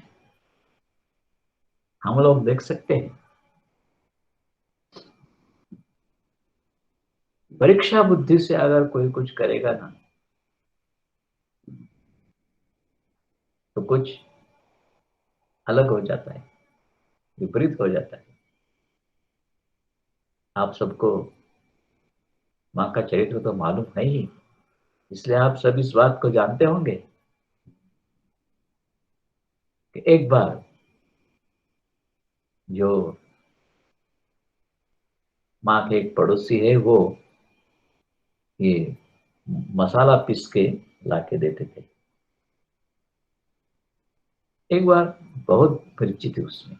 हम लोग देख सकते हैं, परीक्षा बुद्धि से अगर कोई कुछ करेगा ना, तो कुछ अलग हो जाता है, विपरीत हो जाता है। आप सबको माँ का चरित्र तो मालूम है ही, इसलिए आप सब इस बात को जानते होंगे कि एक बार जो माँ के एक पड़ोसी है, वो ये मसाला पीस के लाके देते थे। एक बार बहुत परिचित थी उसमें,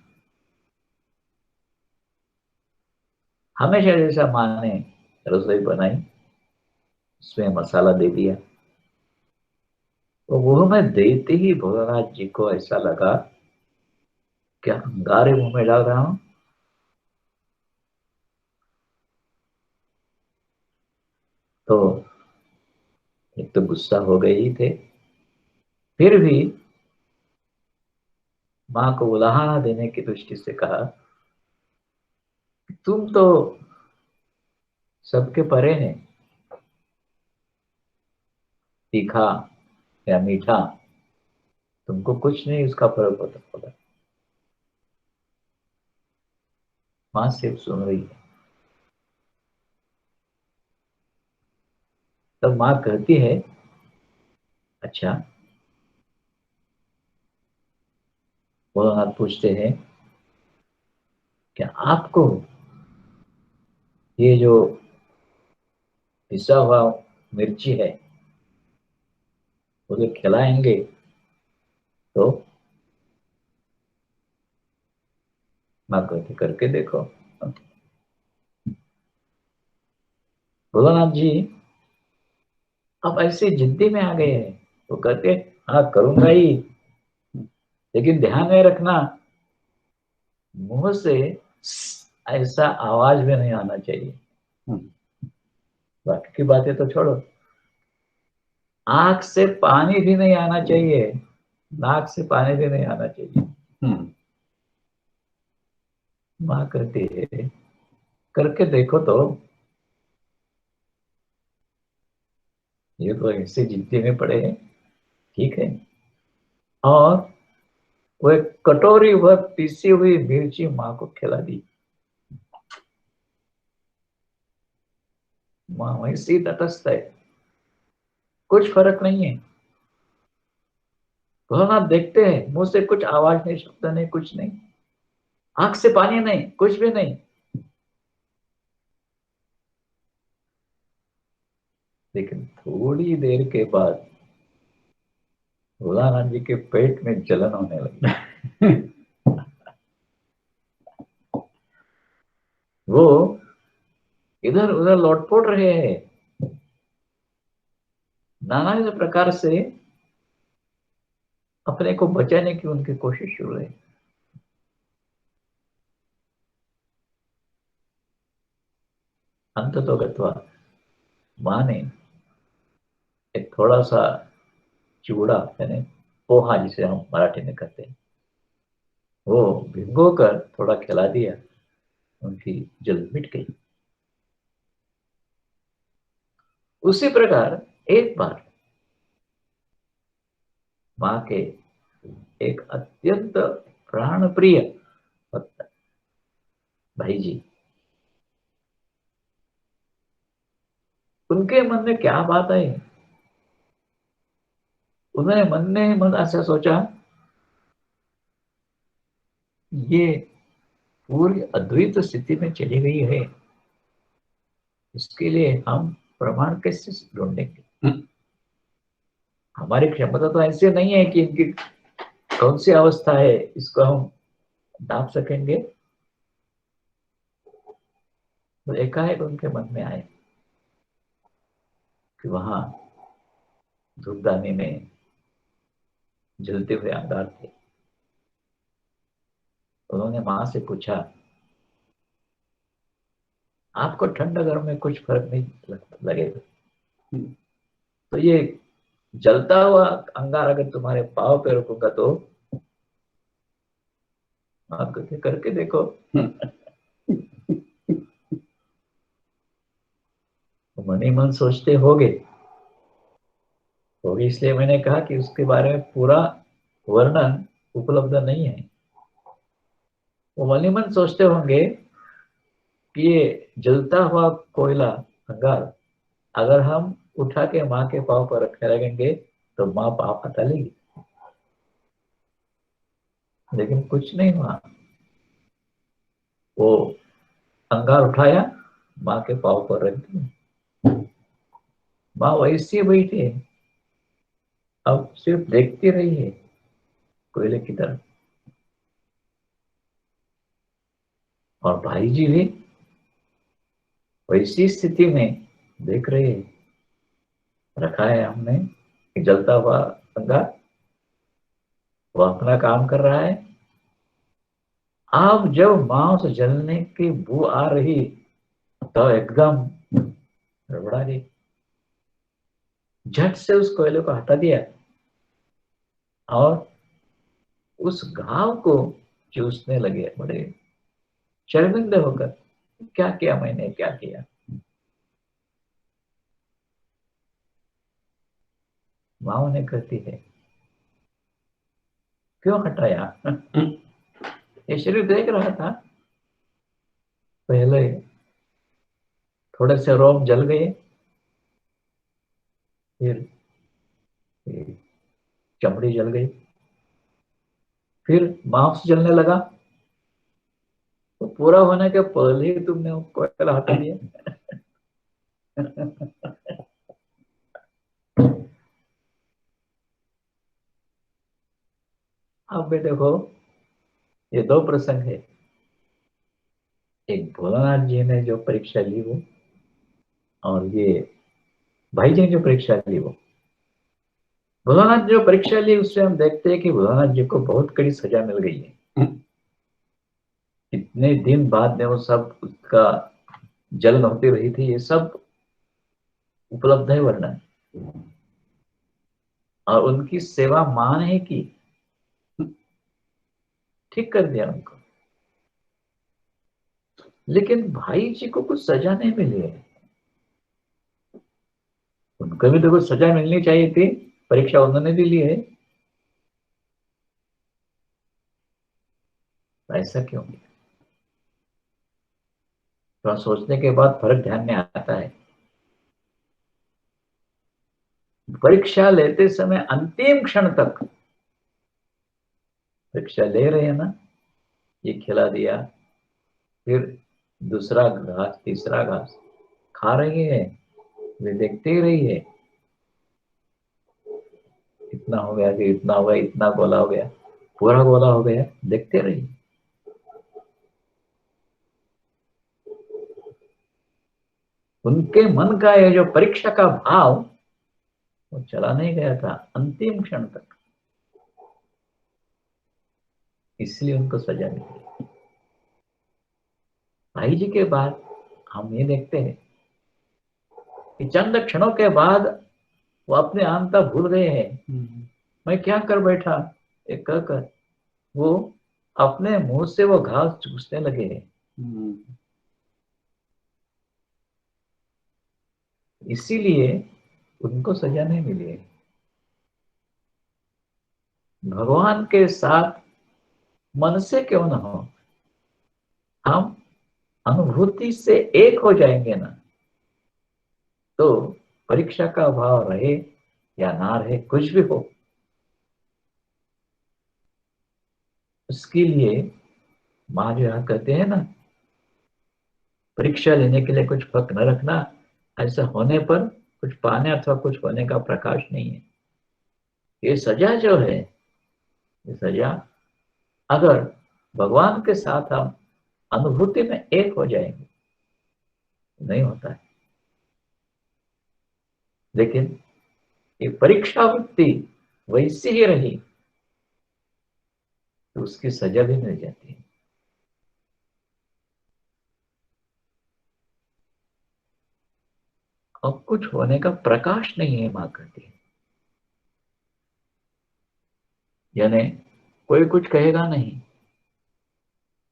हमेशा जैसा माँ ने रसोई बनाई, उसमें मसाला दे दिया, तो वो मैं देते ही भोलानाथ जी को ऐसा लगा क्या अंगारे मुंह में डाल रहा हूं। तो एक तो गुस्सा हो गए ही थे, फिर भी माँ को उलाहना देने की दृष्टि से कहा, तुम तो सबके परे हैं, तीखा या मीठा तुमको कुछ नहीं उसका फर्क होता। माँ सिर्फ सुन रही है। तब माँ कहती है, अच्छा, भोलानाथ पूछते हैं, क्या आपको ये जो पिसा हुआ मिर्ची है वो जो खिलाएंगे, तो माँ कहती करके देखो। भोलानाथ जी अब ऐसे जिद्दी में आ गए हैं, तो कहते हाँ करूंगा ही, लेकिन ध्यान में रखना मुंह से ऐसा आवाज में नहीं आना चाहिए। बाकी की बातें तो छोड़ो, आंख से पानी भी नहीं आना चाहिए, नाक से पानी भी नहीं आना चाहिए। माँ कहती है करके देखो तो ये तो ऐसे जिद्दी में पड़े हैं, ठीक है। और वो एक कटोरी भर पीसी हुई मिर्ची माँ को खिला दी। माँ वैसी तटस्थ है, कुछ फर्क नहीं है। भोलानाथ देखते हैं, मुंह से कुछ आवाज नहीं, शब्द नहीं, कुछ नहीं, आंख से पानी नहीं, कुछ भी नहीं। लेकिन थोड़ी देर के बाद भोलानाथ जी के पेट में जलन होने लगी। वो इधर उधर लौटपोट रहे हैं, नाना प्रकार से अपने को बचाने की उनकी कोशिश शुरू है। अंत तो गत्वा माँ ने एक थोड़ा सा चूड़ा, यानी पोहा जिसे हम मराठी में कहते हैं, वो भिगो कर थोड़ा खिला दिया। उनकी जल मिट गई। उसी प्रकार एक बार माँ के एक अत्यंत प्राण प्रिय भक्त भाई जी, उनके मन में क्या बात आई, उन्होंने मन में मन ऐसा सोचा, ये पूरी अद्वैत स्थिति में चली गई है, इसके लिए हम प्रमाण कैसे ढूंढेंगे। हमारी क्षमता तो ऐसे नहीं है कि इनकी कौन सी अवस्था है इसको हम नाप सकेंगे। तो एकाएक उनके मन में आए कि वहां धूपदानी में जलते हुए अंगार थे। उन्होंने माँ से पूछा, आपको ठंड गर्म में कुछ फर्क नहीं लगेगा, तो ये जलता हुआ अंगार अगर तुम्हारे पाँव पे रखूंगा तो आप करके देखो। मन ही मन सोचते होगे, तो इसलिए मैंने कहा कि उसके बारे में पूरा वर्णन उपलब्ध नहीं है। वो मन ही मन सोचते होंगे कि ये जलता हुआ कोयला अंगार अगर हम उठा के माँ के पाँव पर रखने लगेंगे तो माँ पाँव हटा लेगी। लेकिन कुछ नहीं हुआ। वो अंगार उठाया, माँ के पाँव पर रख दिया। माँ वैसी बैठी है, अब सिर्फ देखती रही है कोयले की तरफ। और भाई जी भी वैसी स्थिति में देख रहे हैं, रखा है हमने जलता हुआ अंगार, वो अपना काम कर रहा है। अब जब मांस जलने की बू आ रही तो एकदम गड़बड़ा गई, झट से उस कोयले को हटा दिया और उस घाव को चूसने लगे, बड़े शर्मिंदे होकर। क्या किया मैंने, क्या किया। माँ उन्हें कहती है, क्यों हटाया। ये शरीर देख रहा था, पहले थोड़े से रोम जल गए, फिर चमड़ी जल गई, फिर मांस जलने लगा, तो पूरा होने के पहले ही तुमने वो कोयला हटा दिया। अब भी देखो, ये दो प्रसंग है। एक भोलानाथ जी ने जो परीक्षा ली वो, और ये भाई जी ने जो परीक्षा ली वो। भोलानाथ जो परीक्षा ली उससे हम देखते हैं कि भोलानाथ जी को बहुत कड़ी सजा मिल गई है। इतने दिन बाद में वो सब उसका जलन होती रही थी, ये सब उपलब्ध है वर्णन। और उनकी सेवा मां ने की, ठीक कर दिया उनको। लेकिन भाई जी को कुछ सजा नहीं मिली है। उनको भी तो कुछ सजा मिलनी चाहिए थी, परीक्षा उन्होंने भी ली है। ऐसा क्यों? थोड़ा सोचने के बाद फर्क ध्यान में आता है। परीक्षा लेते समय अंतिम क्षण तक परीक्षा ले रहे हैं ना, ये खिला दिया, फिर दूसरा घास, तीसरा घास खा रही है, वे देखते ही रही है। इतना हो गया कि इतना हो गया, इतना गोला हो गया, पूरा गोला हो गया, देखते रहिए। उनके मन का ये जो परीक्षा का भाव, वो चला नहीं गया था अंतिम क्षण तक, इसलिए उनको सजा मिली। भाई जी के बाद हम ये देखते हैं कि चंद क्षणों के बाद वो अपने आंता भूल गए हैं। मैं क्या कर बैठा, एक कहकर वो अपने मुंह से वो घास चूसने लगे हैं। इसीलिए उनको सजा नहीं मिली है। भगवान के साथ मन से क्यों ना हो, हम अनुभूति से एक हो जाएंगे ना, तो परीक्षा का भाव रहे या ना रहे, कुछ भी हो, उसके लिए माँ जो यहाँ कहते हैं ना, परीक्षा लेने के लिए कुछ फर्क न रखना, ऐसा होने पर कुछ पाने अथवा कुछ होने का प्रकाश नहीं है। ये सजा जो है, ये सजा अगर भगवान के साथ हम अनुभूति में एक हो जाएंगे, नहीं होता है। लेकिन ये परीक्षा वृत्ति वैसी ही रही तो उसकी सजा भी मिल जाती है। अब कुछ होने का प्रकाश नहीं है, मां कहती है। यानी कोई कुछ कहेगा नहीं।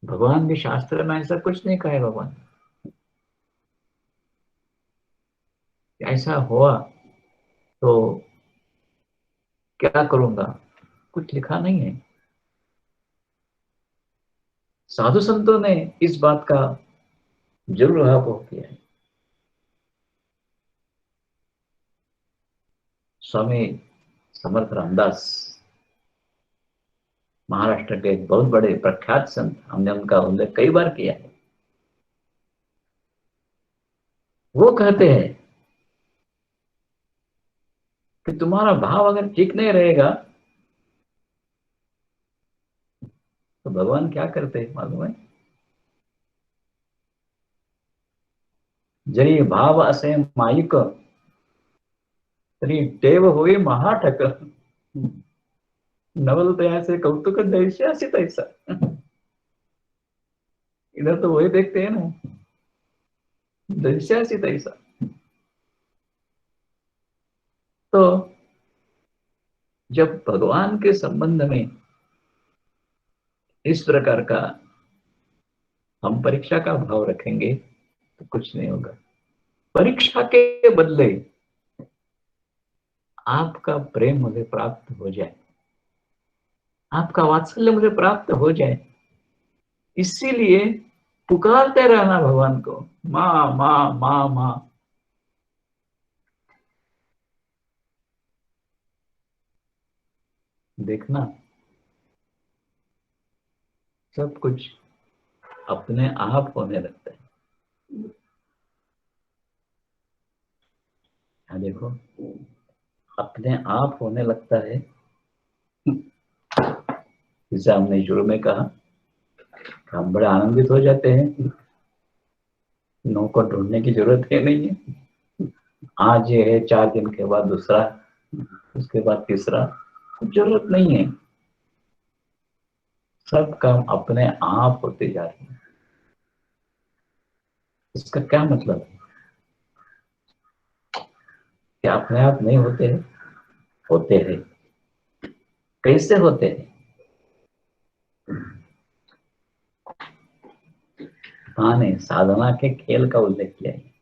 भगवान के शास्त्र में ऐसा कुछ नहीं कहे। भगवान ऐसा हुआ तो क्या करूंगा, कुछ लिखा नहीं है। साधु संतों ने इस बात का जरूर अनुभव किया है। स्वामी समर्थ रामदास महाराष्ट्र के एक बहुत बड़े प्रख्यात संत, हमने उनका उल्लेख कई बार किया है। वो कहते हैं कि तुम्हारा भाव अगर ठीक नहीं रहेगा तो भगवान क्या करते हैं मालूम है? जरी भाव असे माईक, तरी टेव होई महाठक, नवल तयासे कौतुक दैस्यासी तैसा। इधर तो वही देखते हैं ना, दैस्यासी तैसा। तो जब भगवान के संबंध में इस प्रकार का हम परीक्षा का भाव रखेंगे तो कुछ नहीं होगा। परीक्षा के बदले आपका प्रेम मुझे प्राप्त हो जाए, आपका वात्सल्य मुझे प्राप्त हो जाए, इसीलिए पुकारते रहना भगवान को, माँ माँ माँ माँ। देखना सब कुछ अपने आप होने लगता है। हाँ देखो, अपने आप होने लगता है। जैसे हमने शुरू में कहा, हम बड़े आनंदित हो जाते हैं, नो को ढूंढने की जरूरत है नहीं है। आज ये है, 4 दिन के बाद दूसरा, उसके बाद तीसरा, कुछ जरूरत नहीं है। सब काम अपने आप होते जा रहे हैं। इसका क्या मतलब है? कि अपने आप नहीं होते हैं, होते हैं। कैसे होते हैं? माँ ने साधना के खेल का उल्लेख किया है।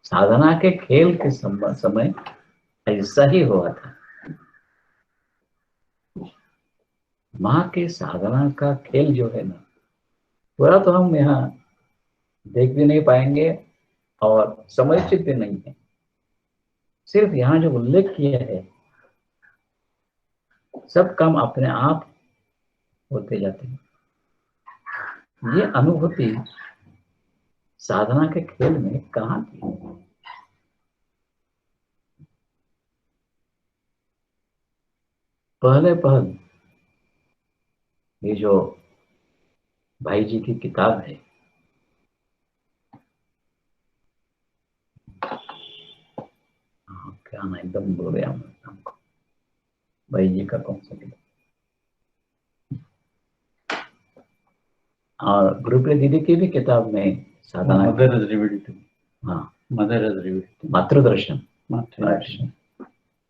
साधना के खेल के समय ऐसा ही हुआ था। माँ के साधना का खेल जो है ना, पूरा तो हम यहाँ देख भी नहीं पाएंगे और समझित भी नहीं है। सिर्फ यहाँ जो उल्लेख किया है, सब काम अपने आप होते जाते हैं। ये अनुभूति साधना के खेल में कहाँ थी? पहले ये जो भाई जी की किताब है, क्या नाम, एकदम भूल गया मैं नाम को। भाई जी का कौन सा किताब? और गुरुप्रिया दीदी की भी किताब में साधना, मदर इज रिवील्ड। हाँ, मदर इज रिवील्ड, मातृदर्शन, मातृदर्शन।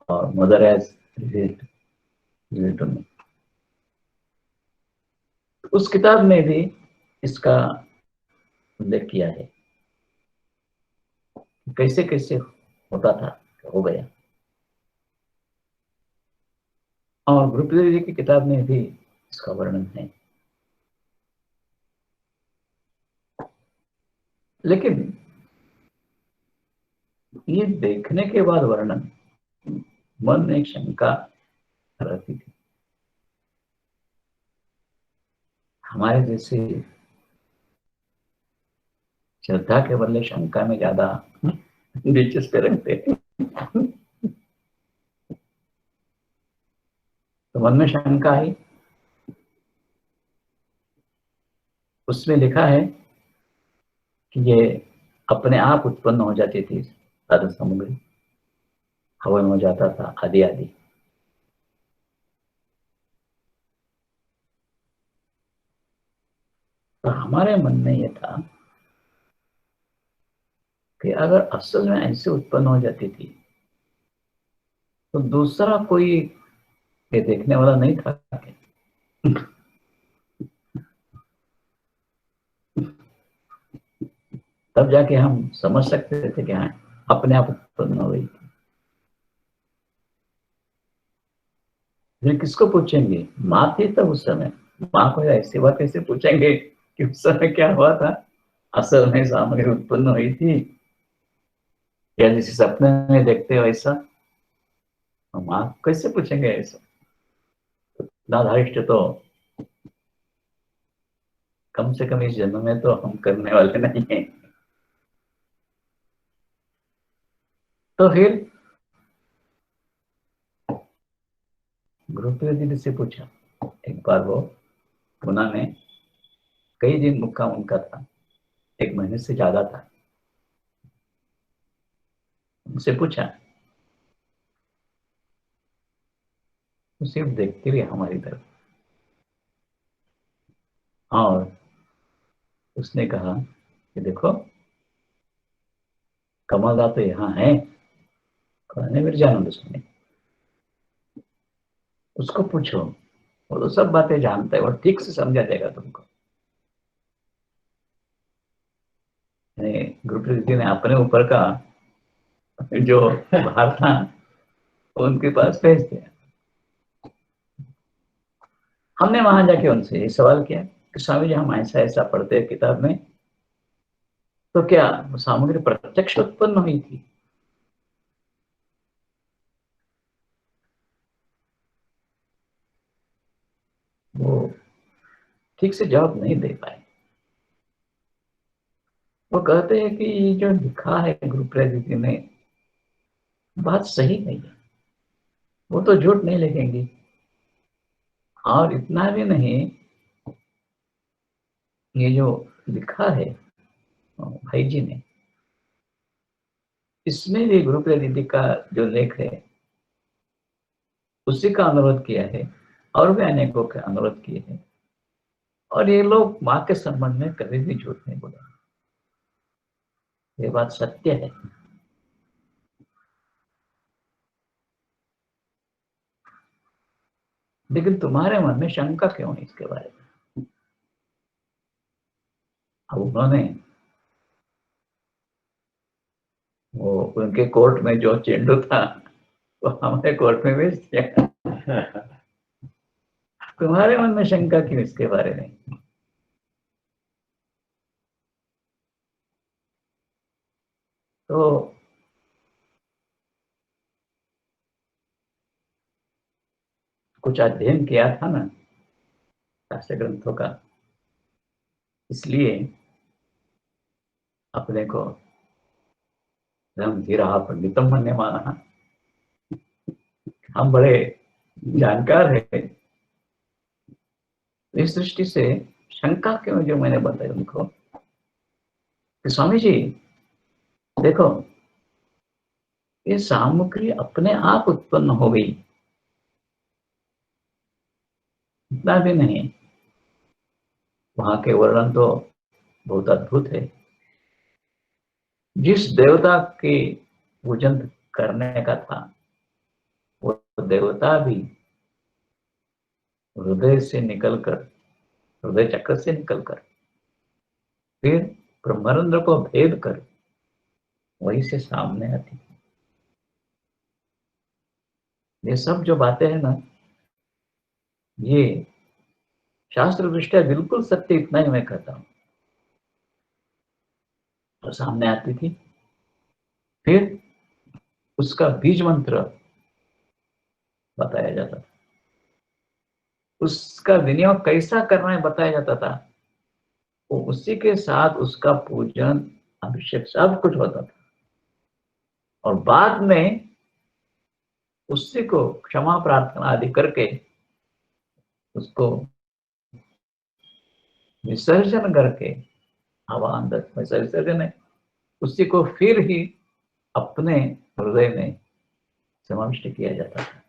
और mother as revealed to me. उस किताब में भी इसका उल्लेख किया है, कैसे कैसे होता था, हो गया। और गुरुप्रिया दीदी की किताब में भी इसका वर्णन है। लेकिन ये देखने के बाद वर्णन, मन में एक शंका रहती थी। हमारे जैसे श्रद्धा के बदले शंका में ज्यादा दिलचस्पी रखते हैं। तो मन में शंका आई। उसमें लिखा है कि ये अपने आप उत्पन्न हो जाती थी साधन सामग्री, हवन हो जाता था, आदि आदि। तो हमारे मन में यह था कि अगर असल में ऐसे उत्पन्न हो जाती थी तो दूसरा कोई ये देखने वाला नहीं था क्या? तब जाके हम समझ सकते थे कि हाँ, अपने आप उत्पन्न हो गई थी। फिर किसको पूछेंगे? माँ थी तब उस समय, माँ को ऐसी बात कैसे पूछेंगे कि उस समय क्या हुआ था, असल में सामग्री उत्पन्न हुई थी या जिसे सपने में देखते हो ऐसा? तो माँ कैसे पूछेंगे ऐसा? इतना धारिष्ट तो कम से कम इस जन्म में तो हम करने वाले नहीं हैं। तो फिर गुरुप्रिया दीदी से पूछा। एक बार वो पुणे में कई दिन मुक्काम उनका था, 1 महीने से ज्यादा था। उनसे पूछा, वो सिर्फ देखती रही हमारी तरफ और उसने कहा कि देखो, कमलदा तो यहाँ है, कहने मिर्जानंद सुने, उसको पूछो, वो तो सब बातें जानता है, वो ठीक से समझा देगा तुमको। गुरुप्रीत जी ने अपने ऊपर का जो भार था वो उनके पास भेज दिया। हमने वहां जाके उनसे ये सवाल किया कि स्वामी जी, हम ऐसा ऐसा पढ़ते हैं किताब में, तो क्या वो सामग्री प्रत्यक्ष उत्पन्न हुई थी? वो ठीक से जवाब नहीं दे पाए। वो कहते हैं कि ये जो लिखा है गुरुप्रिया दीदी ने, बात सही नहीं है, वो तो झूठ नहीं लिखेंगी। और इतना भी नहीं, ये जो लिखा है भाई जी ने, इसमें भी गुरुप्रिया दीदी का जो लेख है उसी का अनुरोध किया है और भी अनेकों के अनुरोध किए हैं। और ये लोग माँ के संबंध में कभी भी झूठ नहीं बोले, ये बात सत्य है। लेकिन तुम्हारे मन में शंका क्यों है इसके बारे में? अब उन्होंने वो उनके कोर्ट में जो चेंडू था वो हमारे कोर्ट में भेज दिया। तुम्हारे मन में शंका क्यों इसके बारे में? तो कुछ अध्ययन किया था ना शास्त्र ग्रंथों का, इसलिए अपने को हम धीरा पंडितम बनने माना, हम बड़े जानकार हैं। इस दृष्टि से शंका क्यों जो मैंने बताई उनको कि स्वामी जी देखो, ये सामग्री अपने आप उत्पन्न हो गई, इतना भी नहीं। वहां के वर्णन तो बहुत अद्भुत है। जिस देवता की पूजन करने का था वो देवता भी हृदय से निकलकर, हृदय चक्र से निकलकर फिर ब्रह्मानंद को भेद कर वहीं से सामने आती। ये सब जो बातें हैं ना, ये शास्त्र दृष्टिया बिल्कुल सत्य, इतना ही मैं कहता हूं। तो सामने आती थी, फिर उसका बीज मंत्र बताया जाता था, उसका विनियोग कैसा करना है बताया जाता था, वो उसी के साथ उसका पूजन अभिषेक सब कुछ होता था। और बाद में उसी को क्षमा प्रार्थना आदि करके उसको विसर्जन करके, हवा अंदर में से विसर्जन है, उसी को फिर ही अपने हृदय में समाविष्ट किया जाता था।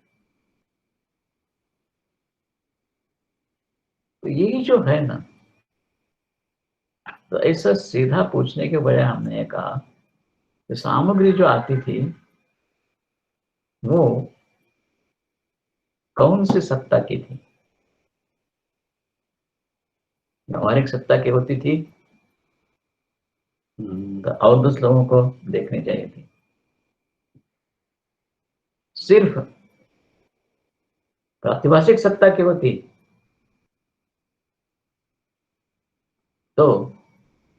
तो यही जो है ना, तो ऐसा सीधा पूछने के बजाय हमने कहा कि सामग्री जो आती थी वो कौन सी सत्ता की थी? व्यवहारिक सत्ता की होती थी तो और 10 लोगों को देखनी चाहिए थी। सिर्फ प्रातिभाषिक सत्ता की होती तो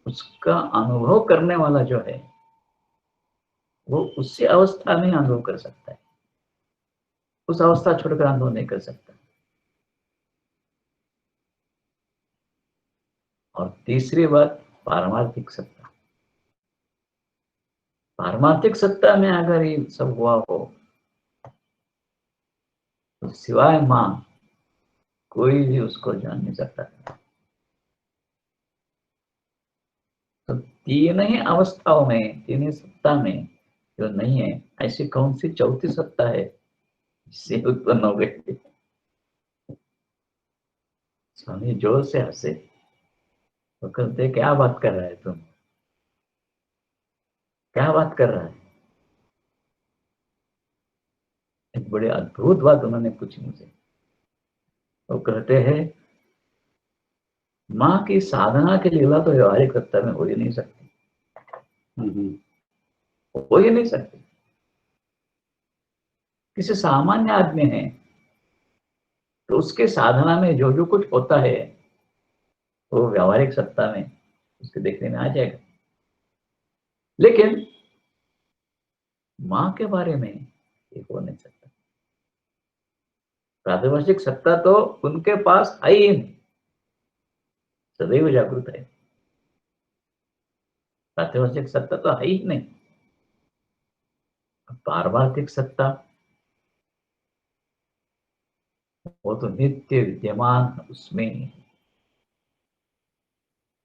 उसका अनुभव करने वाला जो है वो उसी अवस्था में अनुभव कर सकता है, उस अवस्था छोड़कर अनुभव नहीं कर सकता। और तीसरी बात, पारमार्थिक सत्ता। पारमार्थिक सत्ता में अगर ये सब हुआ हो तो सिवाय मां कोई भी उसको जान नहीं सकता। तो तीन ही अवस्थाओं में, तीन ही सत्ता में जो नहीं है, ऐसी कौन सी चौथी सत्ता है जिससे उत्पन्न हो गई? स्वामी जोर से हंसे, तो कहते क्या बात कर रहा है तुम, क्या बात कर रहा है? एक बड़ी अद्भुत बात उन्होंने पूछी मुझे। वो कहते हैं माँ की साधना की लीला तो व्यवहारिक सत्ता में हो ही नहीं सकती, हो ही नहीं सकती। किसी सामान्य आदमी है तो उसके साधना में जो जो कुछ होता है वो व्यवहारिक सत्ता में उसके देखने में आ जाएगा, लेकिन माँ के बारे में ये हो नहीं सकता। प्रातिभाषिक सत्ता तो उनके पास है ही नहीं, सदैव जागृत है। प्रातिभाषिक सत्ता तो है ही नहीं। पारमार्थिक सत्ता वो तो नित्य विद्यमान उसमें,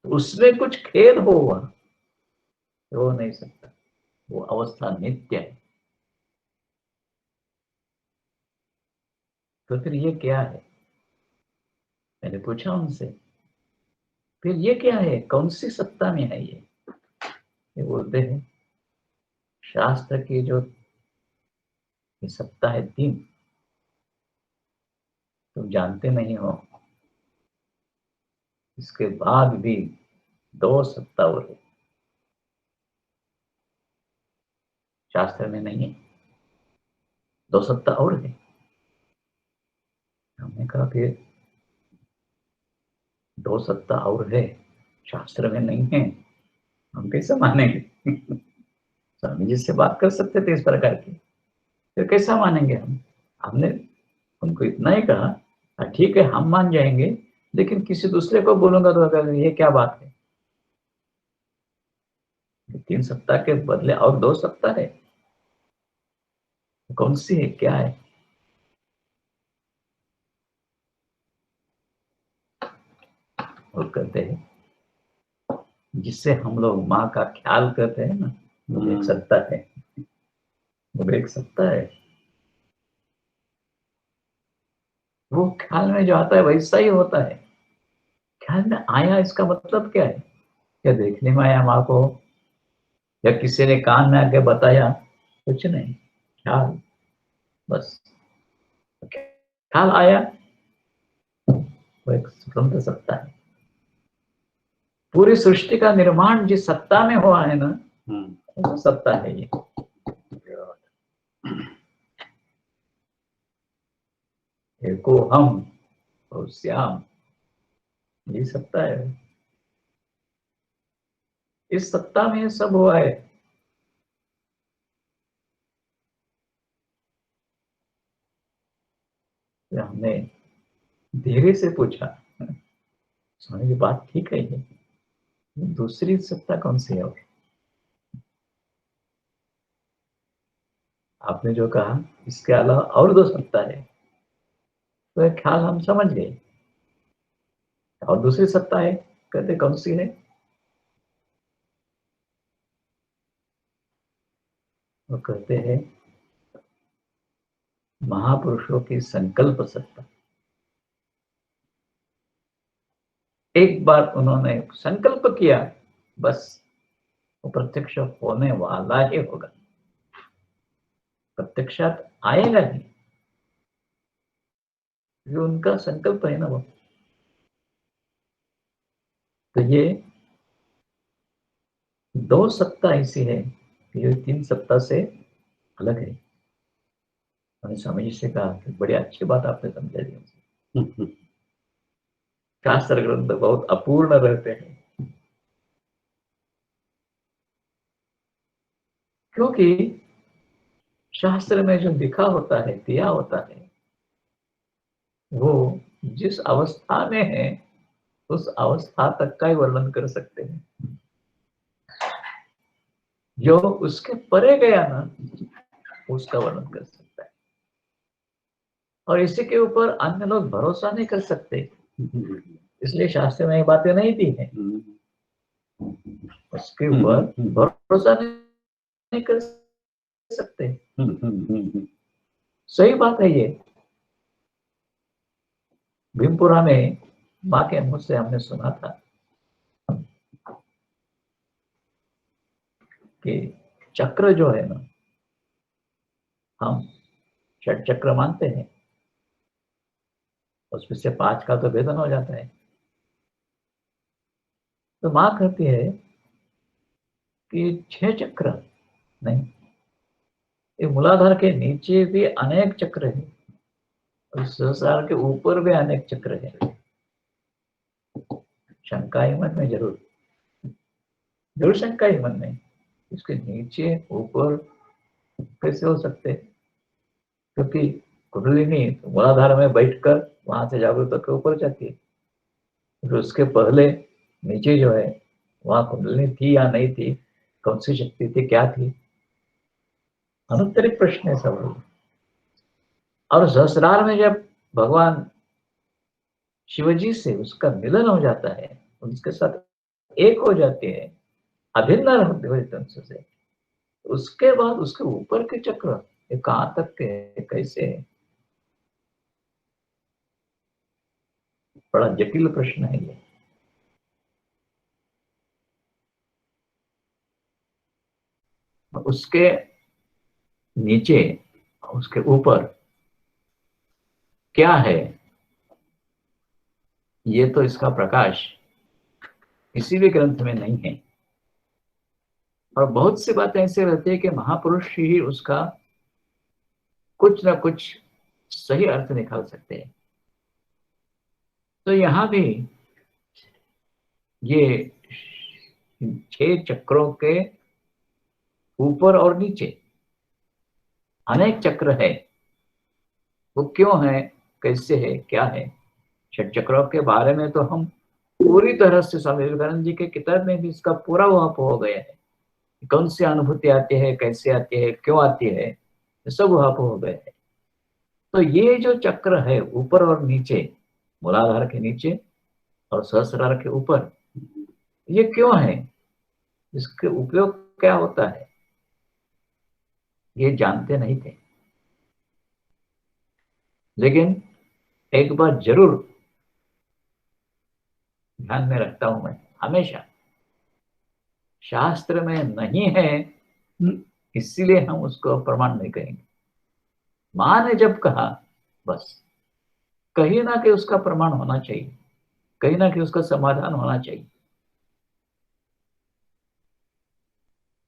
उसमें कुछ खेद होगा तो हो नहीं सकता, वो अवस्था नित्य है। तो फिर ये क्या है? मैंने पूछा उनसे, फिर ये क्या है, कौन सी सत्ता में है ये बोलते हैं शास्त्र की जो ये सत्ता है तीन, तुम जानते नहीं हो, इसके बाद भी दो सत्ता और है, शास्त्र में नहीं है। दो सत्ता और है। हमने कहा कि दो सत्ता और है, शास्त्र में नहीं है, हम कैसे मानेंगे? स्वामी जी से बात कर सकते थे इस प्रकार की, फिर कैसा मानेंगे हम? हमने उनको इतना ही कहा, "हाँ, ठीक है, हम मान जाएंगे, लेकिन किसी दूसरे को बोलूंगा तो अगर ये क्या बात है? तीन सप्ताह के बदले और दो सप्ताह है, कौन सी है, क्या है?" वो कहते हैं जिससे हम लोग माँ का ख्याल करते हैं ना, वो एक सत्ता है, वो एक सत्ता है। वो ख्याल में जो आता है वैसा ही होता है। ख्याल में आया इसका मतलब क्या है? क्या देखने में आया माँ को, या किसी ने कान में आके बताया? कुछ नहीं, ख्याल, बस। ख्याल आया, वो एक स्वतंत्र सत्ता है। पूरी सृष्टि का निर्माण जिस सत्ता में हुआ है ना, वो सत्ता है ये। एको हम और श्याम, ये सत्ता है। इस सत्ता में सब हुआ है। तो हमने धीरे से पूछा, स्वामी जी बात ठीक है, ये दूसरी सत्ता कौन सी है? और आपने जो कहा इसके अलावा और दो सत्ता है, तो एक ख्याल हम समझ गए, और दूसरी सत्ता है, कहते कौन सी है? वो कहते हैं महापुरुषों की संकल्प सत्ता। एक बार उन्होंने संकल्प किया, बस वो प्रत्यक्ष होने वाला ही होगा, प्रत्यक्षात आएगा ही, ये उनका संकल्प है ना वो। तो ये दो सत्ता ऐसी है, ये तीन सत्ता से अलग है। मैंने स्वामी जी से कहा कि बड़ी अच्छी बात आपने समझा दी मुझे। शास्त्र ग्रंथ बहुत अपूर्ण रहते हैं, क्योंकि शास्त्र में जो लिखा होता है, दिया होता है, वो जिस अवस्था में है उस अवस्था तक का ही वर्णन कर सकते हैं। जो उसके परे गया ना, उसका वर्णन कर सकता है, और इसी के ऊपर अन्य लोग भरोसा नहीं कर सकते, इसलिए शास्त्र में ये बातें नहीं दी है। उसके ऊपर भरोसा नहीं कर सकते। सही बात है ये। भीमपुरा में माँ के मुंह से हमने सुना था कि चक्र जो है ना, हम षट चक्र मानते हैं, उसमें से पांच का तो भेदन हो जाता है। तो माँ कहती है कि छह चक्र नहीं, ये मूलाधार के नीचे भी अनेक चक्र है, और सहस्रार के ऊपर भी अनेक चक्र है। शंका ही मन में जरूर जरूर शंका ही मन में, इसके नीचे ऊपर कैसे हो सकते हैं? क्योंकि कुंडलिनी तो मूलाधार में बैठकर वहां से जागरूकता के ऊपर जाती है, फिर उसके पहले नीचे जो है वहां कुंडलिनी थी या नहीं थी, कौन सी शक्ति थी, क्या थी, अनुत्तरित प्रश्न है सब। और सहस्रार में जब भगवान शिवजी से उसका मिलन हो जाता है, उसके साथ एक हो जाते हैं, अभिन्न होते हुए से, उसके बाद उसके ऊपर के चक्र ये कहाँ तक के, कैसे है? बड़ा जटिल प्रश्न है ये। उसके नीचे, उसके ऊपर क्या है, ये तो इसका प्रकाश किसी भी ग्रंथ में नहीं है। और बहुत सी बातें ऐसे रहती है कि महापुरुष ही उसका कुछ ना कुछ सही अर्थ निकाल सकते हैं। तो यहां भी ये 6 चक्रों के ऊपर और नीचे अनेक चक्र है। वो क्यों है, कैसे है, क्या है, 6 चक्रों के बारे में तो हम पूरी तरह से स्वामी विवेकानंद जी के किताब में भी इसका पूरा वहां हो गया है। कौन सी अनुभूति आती है, कैसे आती है, क्यों आती है, ये सब वहां हो गए है। तो ये जो चक्र है ऊपर और नीचे, मूलाधार के नीचे और सहस्रार के ऊपर, ये क्यों है, इसके उपयोग क्या होता है, ये जानते नहीं थे। लेकिन एक बार जरूर ध्यान में रखता हूं मैं हमेशा, शास्त्र में नहीं है इसीलिए हम उसको प्रमाण नहीं करेंगे। मां ने जब कहा, बस कहीं ना कहीं उसका प्रमाण होना चाहिए, कहीं ना कहीं उसका समाधान होना चाहिए।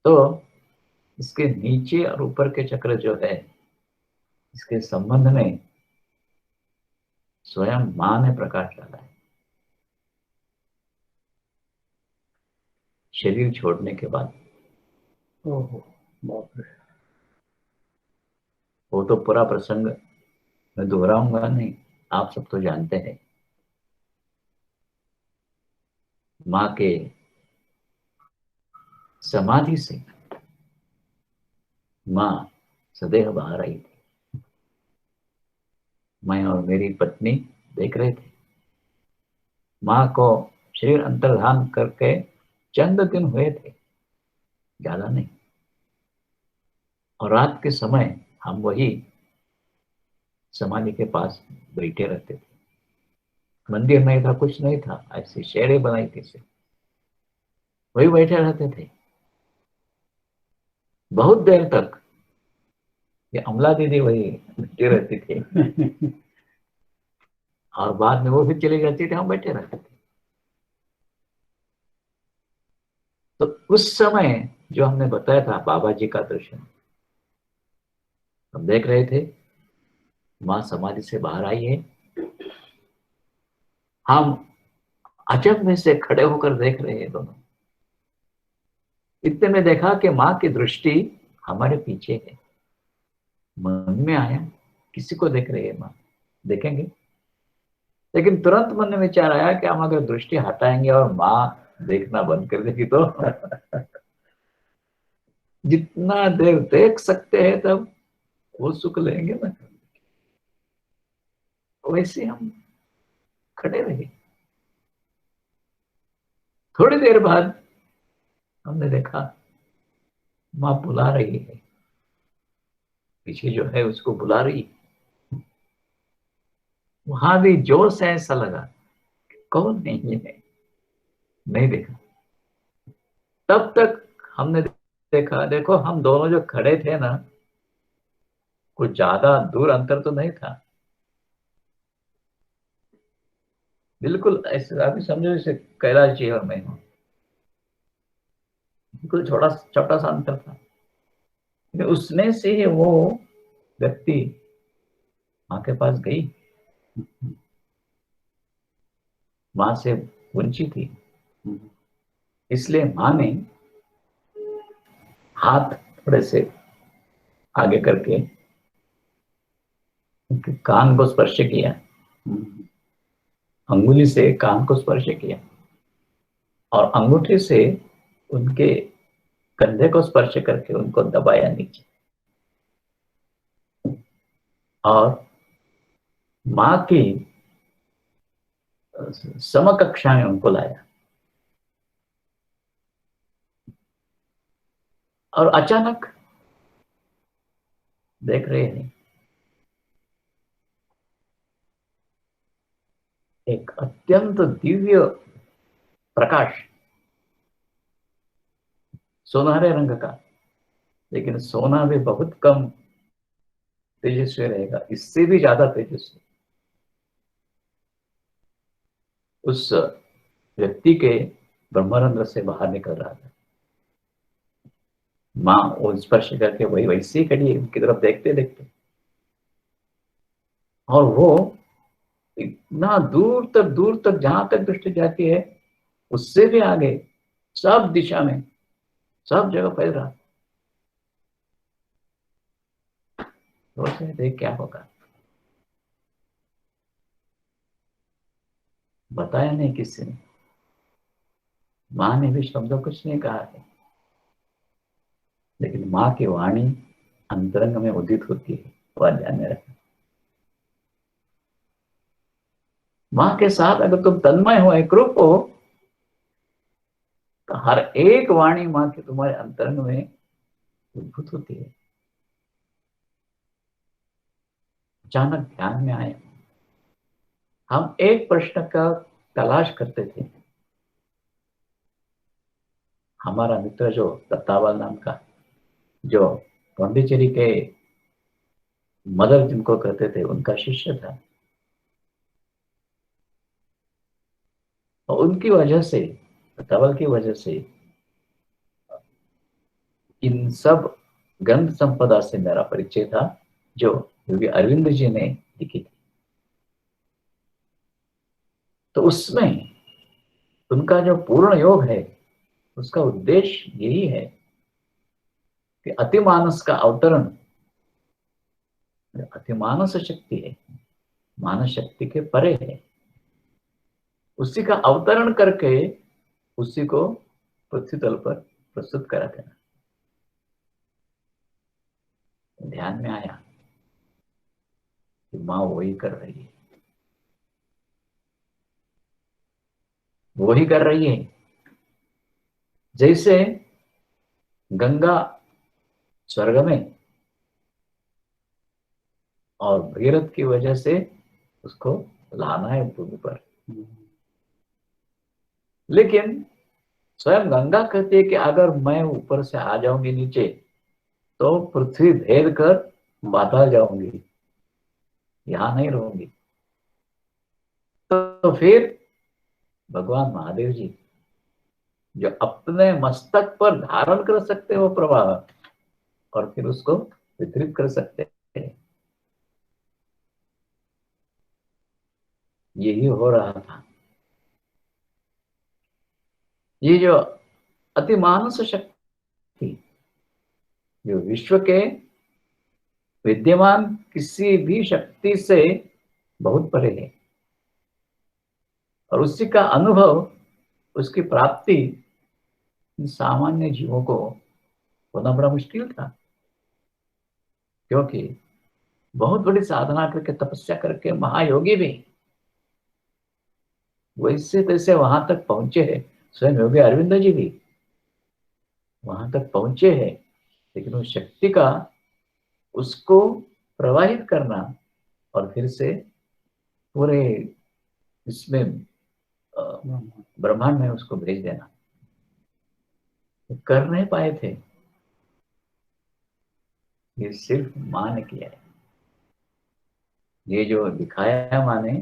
तो इसके नीचे और ऊपर के चक्र जो है, इसके संबंध में स्वयं मां ने प्रकाश डाला है। शरीर छोड़ने के बाद, ओहो, बाप रे। वो तो पूरा प्रसंग मैं दोहराऊंगा नहीं, आप सब तो जानते हैं। मां के समाधि से मां सदैव बाहर आई थी। मैं और मेरी पत्नी देख रहे थे। मां को शरीर अंतर्धान करके चंद दिन हुए थे, ज्यादा नहीं। और रात के समय हम वही समाधि के पास बैठे रहते थे। मंदिर नहीं था, कुछ नहीं था, ऐसी शेडें बनाई थी से वही बैठे रहते थे बहुत देर तक। ये अमला दीदी वही बैठी रहती थी और बाद में वो भी चली जाती थी, हम बैठे रहते थे। तो उस समय जो हमने बताया था बाबा जी का दर्शन, हम देख रहे थे मां समाधि से बाहर आई है। हम अचंभे में से खड़े होकर देख रहे हैं दोनों। इतने में देखा कि मां की दृष्टि हमारे पीछे है। मन में आया किसी को देख रही है मां, देखेंगे। लेकिन तुरंत मन में विचार आया कि हम अगर दृष्टि हटाएंगे और मां देखना बंद कर देगी तो जितना देर देख सकते हैं तब वो सुख लेंगे ना। वैसे हम खड़े रहे। थोड़ी देर बाद हमने देखा मां बुला रही है, पीछे जो है उसको बुला रही है। वहां भी जोर से ऐसा लगा कौन नहीं है, नहीं देखा। तब तक हमने देखा, देखो हम दोनों जो खड़े थे ना, कुछ ज्यादा दूर अंतर तो नहीं था। बिल्कुल ऐसे अभी समझो जैसे कैलाश जी और मैं हूं, बिल्कुल छोटा छोटा सा अंतर था। लेकिन उसमें से वो व्यक्ति मां के पास गई, मां से ऊंची थी, इसलिए मां ने हाथ थोड़े से आगे करके उनके कान को स्पर्श किया, अंगुली से कान को स्पर्श किया और अंगूठे से उनके कंधे को स्पर्श करके उनको दबाया नीचे और मां की समकक्षा में उनको लाया। और अचानक देख रहे हैं एक अत्यंत दिव्य प्रकाश, सोनहरे रंग का, लेकिन सोना भी बहुत कम तेजस्वी रहेगा, इससे भी ज्यादा तेजस्वी उस व्यक्ति के ब्रह्मरंध्र से बाहर निकल रहा था। माँ वो स्पर्श करके वही वैसे ही खड़ी है उनकी तरफ देखते देखते, और वो इतना दूर तक जहां तक दृष्टि जाती है उससे भी आगे सब दिशा में सब जगह फैल रहा। तो सोच रहे थे क्या होगा, बताया नहीं किसी ने, माँ ने भी शब्दों कुछ नहीं कहा है, लेकिन माँ की वाणी अंतरंग में उदित होती है, वह ध्यान में रखना। माँ के साथ अगर तुम तन्मय हो, एकरूप हो, तो हर एक वाणी माँ की तुम्हारे अंतरंग में उद्भूत होती है। अचानक ध्यान में आया, हम एक प्रश्न का तलाश करते थे। हमारा मित्र जो दत्तावाल नाम का, जो पांडिचेरी के मदर जिनको कहते थे, उनका शिष्य था, और उनकी वजह से, दत्तावाल की वजह से इन सब ग्रंथ संपदा से मेरा परिचय था, जो योगी अरविंद जी ने लिखी थी। तो उसमें उनका जो पूर्ण योग है, उसका उद्देश्य यही है कि अतिमानस का अवतरण, अतिमानस शक्ति है, मानस शक्ति के परे है, उसी का अवतरण करके उसी को पृथ्वी तल पर प्रस्तुत करा देना। ध्यान में आया कि माँ वही कर रही है, वही कर रही है। जैसे गंगा स्वर्ग में और भगीरथ की वजह से उसको लाना है भूमि पर, लेकिन स्वयं गंगा कहती है कि अगर मैं ऊपर से आ जाऊंगी नीचे तो पृथ्वी भेद कर पाताल जाऊंगी, यहां नहीं रहूंगी। तो फिर भगवान महादेव जी जो अपने मस्तक पर धारण कर सकते हो प्रवाह, और फिर उसको वितरित कर सकते हैं, यही हो रहा था। ये जो अतिमानस शक्ति, जो विश्व के विद्यमान किसी भी शक्ति से बहुत परे है, और उसी का अनुभव, उसकी प्राप्ति सामान्य जीवों को होना बड़ा मुश्किल था, क्योंकि बहुत बड़ी साधना करके, तपस्या करके महायोगी भी वैसे तैसे वहां तक पहुंचे हैं। स्वयं योगी अरविंद जी भी वहां तक पहुंचे हैं, लेकिन उस शक्ति का, उसको प्रवाहित करना और फिर से पूरे इसमें ब्रह्मांड में उसको भेज देना, वो कर नहीं पाए थे। ये सिर्फ मां ने किया है। ये जो दिखाया मां ने,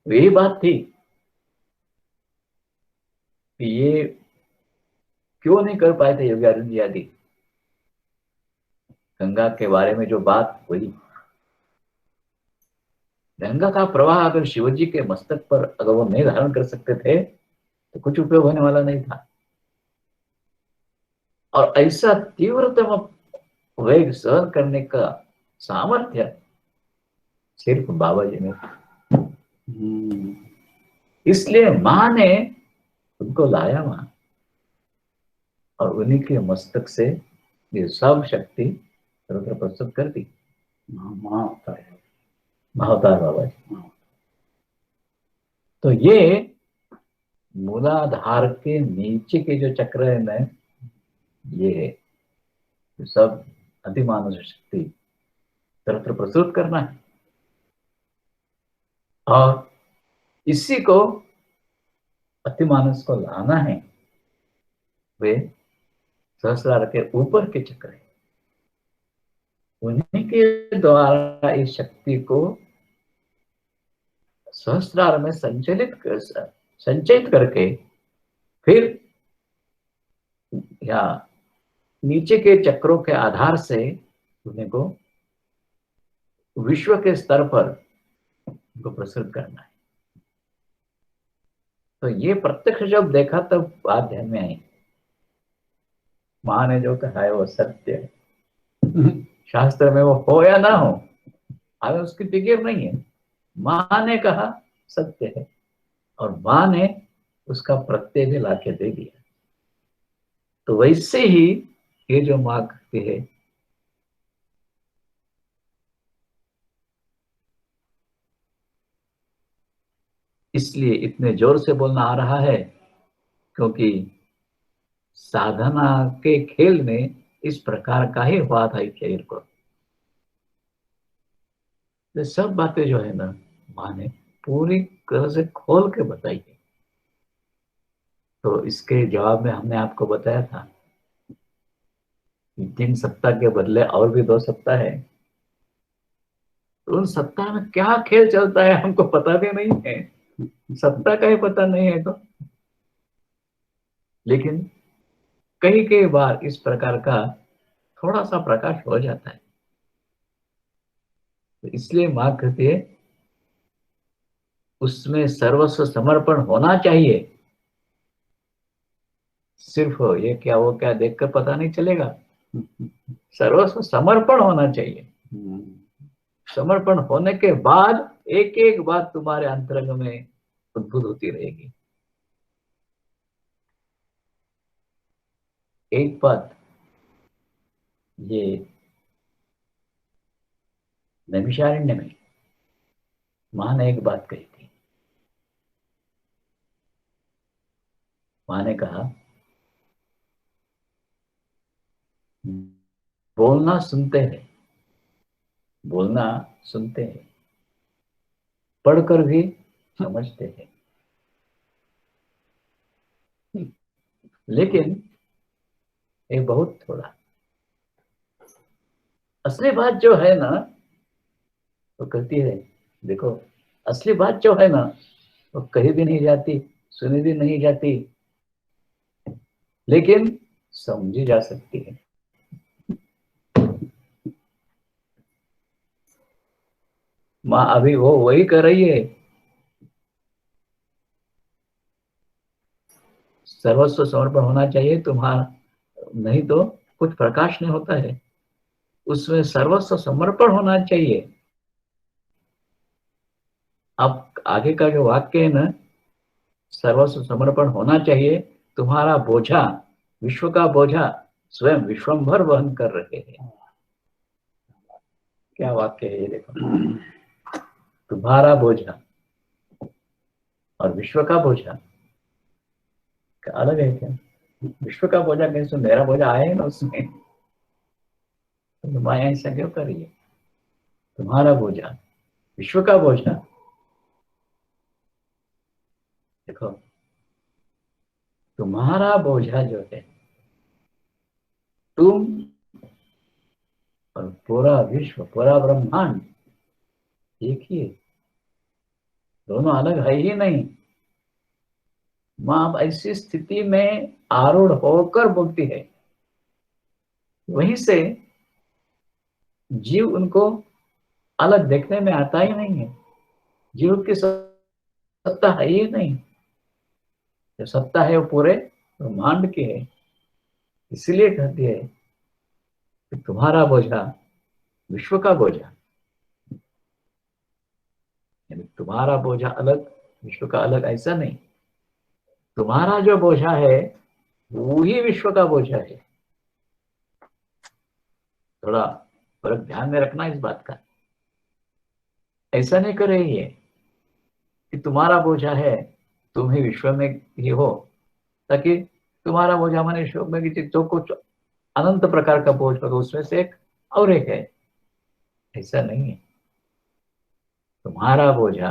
यही बात थी कि ये क्यों नहीं कर पाए थे योगी अरविंद जी आदि। गंगा के बारे में जो बात हुई, गंगा का प्रवाह अगर शिवजी के मस्तक पर अगर वो नहीं धारण कर सकते थे तो कुछ उपयोग होने वाला नहीं था। और ऐसा तीव्रतम वेग सहन करने का सामर्थ्य सिर्फ बाबा जी में था। इसलिए मां ने उनको लाया वहां, और उन्हीं के मस्तक से ये सब शक्ति सर्वत्र प्रस्तुत कर दी। महाअवतार बाबा जी। तो ये मूलाधार के नीचे के जो चक्र है ना, ये सब अतिमानस शक्ति सर्वत्र प्रस्तुत करना है, और इसी को अतिमानस को लाना है। वे सहस्रार के ऊपर के चक्र है, उन्हीं के द्वारा इस शक्ति को सहस्रार में संचयित करके फिर या नीचे के चक्रों के आधार से उन्हें को विश्व के स्तर पर उनको प्रसन्न करना है। तो ये प्रत्यक्ष जब देखा तब बात ध्यान में आई, माँ ने जो कहा है वो सत्य है। शास्त्र में वो हो या ना हो, हमें उसकी फिक्र नहीं है। माँ ने कहा सत्य है, और माँ ने उसका प्रत्यय भी लाके दे दिया। तो वैसे ही ये जो माँ कहती है, इसलिए इतने जोर से बोलना आ रहा है क्योंकि साधना के खेल में इस प्रकार का ही हुआ था इस शरीर को। ये सब बातें जो है ना, माँ ने पूरी तरह से खोल के बताई है। तो इसके जवाब में हमने आपको बताया था कि 3 सप्ताह के बदले और भी 2 सप्ताह है। तो उन सप्ताह में क्या खेल चलता है हमको पता भी नहीं है, सप्ताह का ही पता नहीं है। तो लेकिन कई कई बार इस प्रकार का थोड़ा सा प्रकाश हो जाता है। तो इसलिए मां कहती है उसमें सर्वस्व समर्पण होना चाहिए। सिर्फ ये क्या वो क्या देखकर पता नहीं चलेगा, सर्वस्व समर्पण होना चाहिए। समर्पण होने के बाद एक एक बात तुम्हारे अंतरंग में उद्भुत होती रहेगी। एक बात ये नैमिषारण्य में मां ने एक बात कही थी। मां ने कहा बोलना सुनते हैं, बोलना सुनते हैं, पढ़कर भी समझते हैं, लेकिन ये बहुत थोड़ा। असली बात जो है ना वो कहती है, देखो असली बात जो है ना वो कहीं भी नहीं जाती, सुनी भी नहीं जाती, लेकिन समझी जा सकती है। माँ अभी वो वही कर रही है। सर्वस्व समर्पण होना चाहिए तुम्हारा, नहीं तो कुछ प्रकाश नहीं होता है। उसमें सर्वस्व समर्पण होना चाहिए। अब आगे का जो वाक्य है ना, सर्वस्व समर्पण होना चाहिए, तुम्हारा बोझा, विश्व का बोझा स्वयं विश्वंभर वहन कर रहे हैं। क्या वाक्य है ये देखो, तुम्हारा बोझा और विश्व का बोझा क्या अलग है क्या? विश्व का बोझा कैसे, मेरा बोझा आया है ना उसमें, तो माया ऐसा क्यों कर रही है? तुम्हारा बोझा, विश्व का बोझा। देखो तुम्हारा बोझा जो है, तुम और पूरा विश्व, पूरा ब्रह्मांड एक ही है, दोनों अलग है ही नहीं। मां ऐसी स्थिति में आरूढ़ होकर बोलती है, वहीं से जीव उनको अलग देखने में आता ही नहीं है। जीव की सत्ता है ही नहीं, जो सत्ता है वो पूरे ब्रह्मांड की है। इसलिए कहती है कि तुम्हारा बोझा विश्व का बोझा, यानी तुम्हारा बोझा अलग, विश्व का अलग, ऐसा नहीं। तुम्हारा जो बोझा है वो ही विश्व का बोझा है। थोड़ा फर्क ध्यान में रखना इस बात का। ऐसा नहीं कर रही है कि तुम्हारा बोझा है तुम ही विश्व में ही हो, ताकि तुम्हारा बोझा माने विश्व में किसी तो कुछ अनंत प्रकार का बोझ होगा, उसमें से एक और एक है, ऐसा नहीं है। तुम्हारा बोझा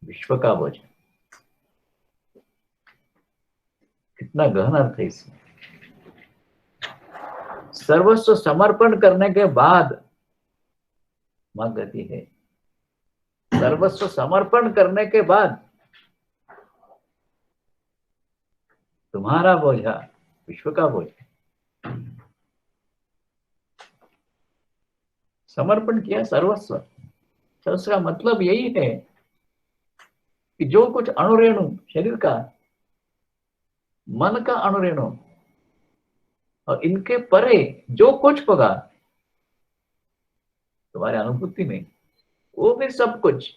विश्व का बोझा, कितना गहन अर्थ है इसमें। सर्वस्व समर्पण करने के बाद मां कहती है, सर्वस्व समर्पण करने के बाद तुम्हारा बोझा विश्व का बोझ है। समर्पण किया सर्वस्व। तो उसका मतलब यही है कि जो कुछ अणुरेणु शरीर का, मन का अणुरेणु और इनके परे जो कुछ होगा तुम्हारे अनुभूति में, वो भी सब कुछ,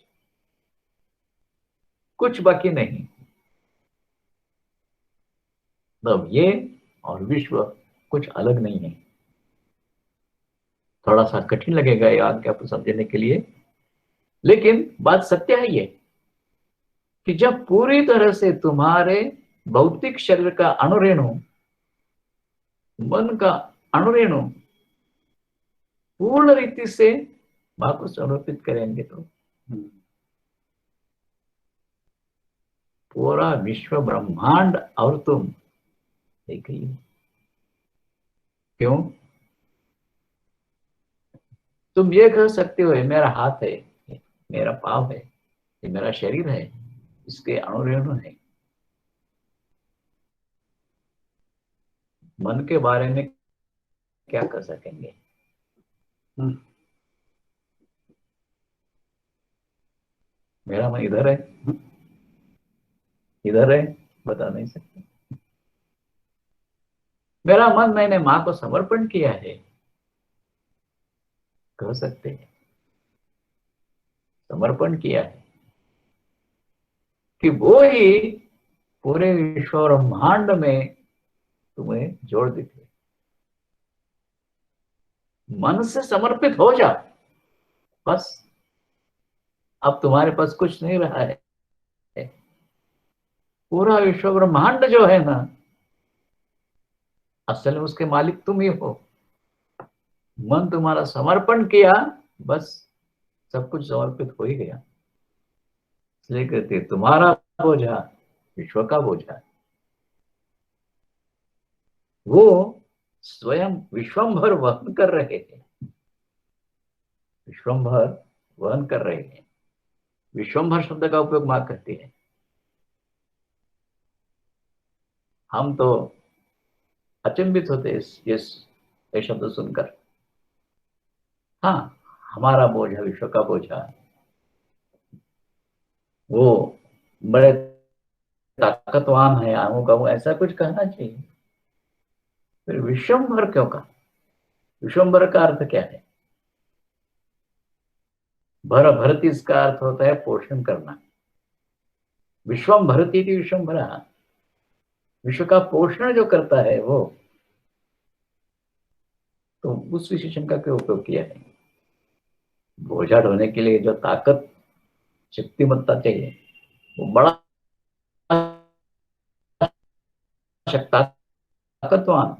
कुछ बाकी नहीं। मतलब ये और विश्व कुछ अलग नहीं है। थोड़ा सा कठिन लगेगा ये वाक्य आपको समझने के लिए, लेकिन बात सत्य है ये कि जब पूरी तरह से तुम्हारे भौतिक शरीर का अणुरेणु, मन का अणुरेणु पूर्ण रीति से मां को समर्पित करेंगे तो पूरा विश्व ब्रह्मांड और तुम एक ही हो। क्यों? तुम ये कह सकते हो ये मेरा हाथ है, ये मेरा पाँव है, ये मेरा शरीर है, इसके अणुरेणु है। मन के बारे में क्या कर सकेंगे? मेरा मन इधर है, इधर है, बता नहीं सकते। मेरा मन मैंने मां को समर्पण किया है, कह सकते हैं। समर्पण किया है कि वो ही पूरे विश्व और ब्रह्मांड में तुम्हें जोड़ देते। मन से समर्पित हो जाओ, बस। अब तुम्हारे पास कुछ नहीं रहा है। पूरा विश्व ब्रह्मांड जो है ना, असल में उसके मालिक तुम ही हो। मन तुम्हारा समर्पण किया, बस सब कुछ समर्पित हो ही गया। इसलिए कहते तुम्हारा बोझा विश्व का बोझा। वो स्वयं विश्वंभर वहन कर रहे थे, विश्वंभर वहन कर रहे हैं। विश्वंभर शब्द का उपयोग मां करती है। हम तो अचंभित होते ये शब्द सुनकर। हाँ, हमारा बोझा विश्व का बोझा, वो बड़े ताकतवान है, आमू का ऐसा कुछ कहना चाहिए। फिर विश्वंभर क्यों कहा? विश्वंभर का अर्थ क्या है? भर भरती, इसका अर्थ होता है पोषण करना। विश्वम भरती थी विश्वंभरा, विश्व का पोषण जो करता है वो। तो उस विशेषण का क्यों उपयोग किया है? बोझा ढोने के लिए जो ताकत, शक्तिमत्ता चाहिए, वो बड़ा ताकतवान।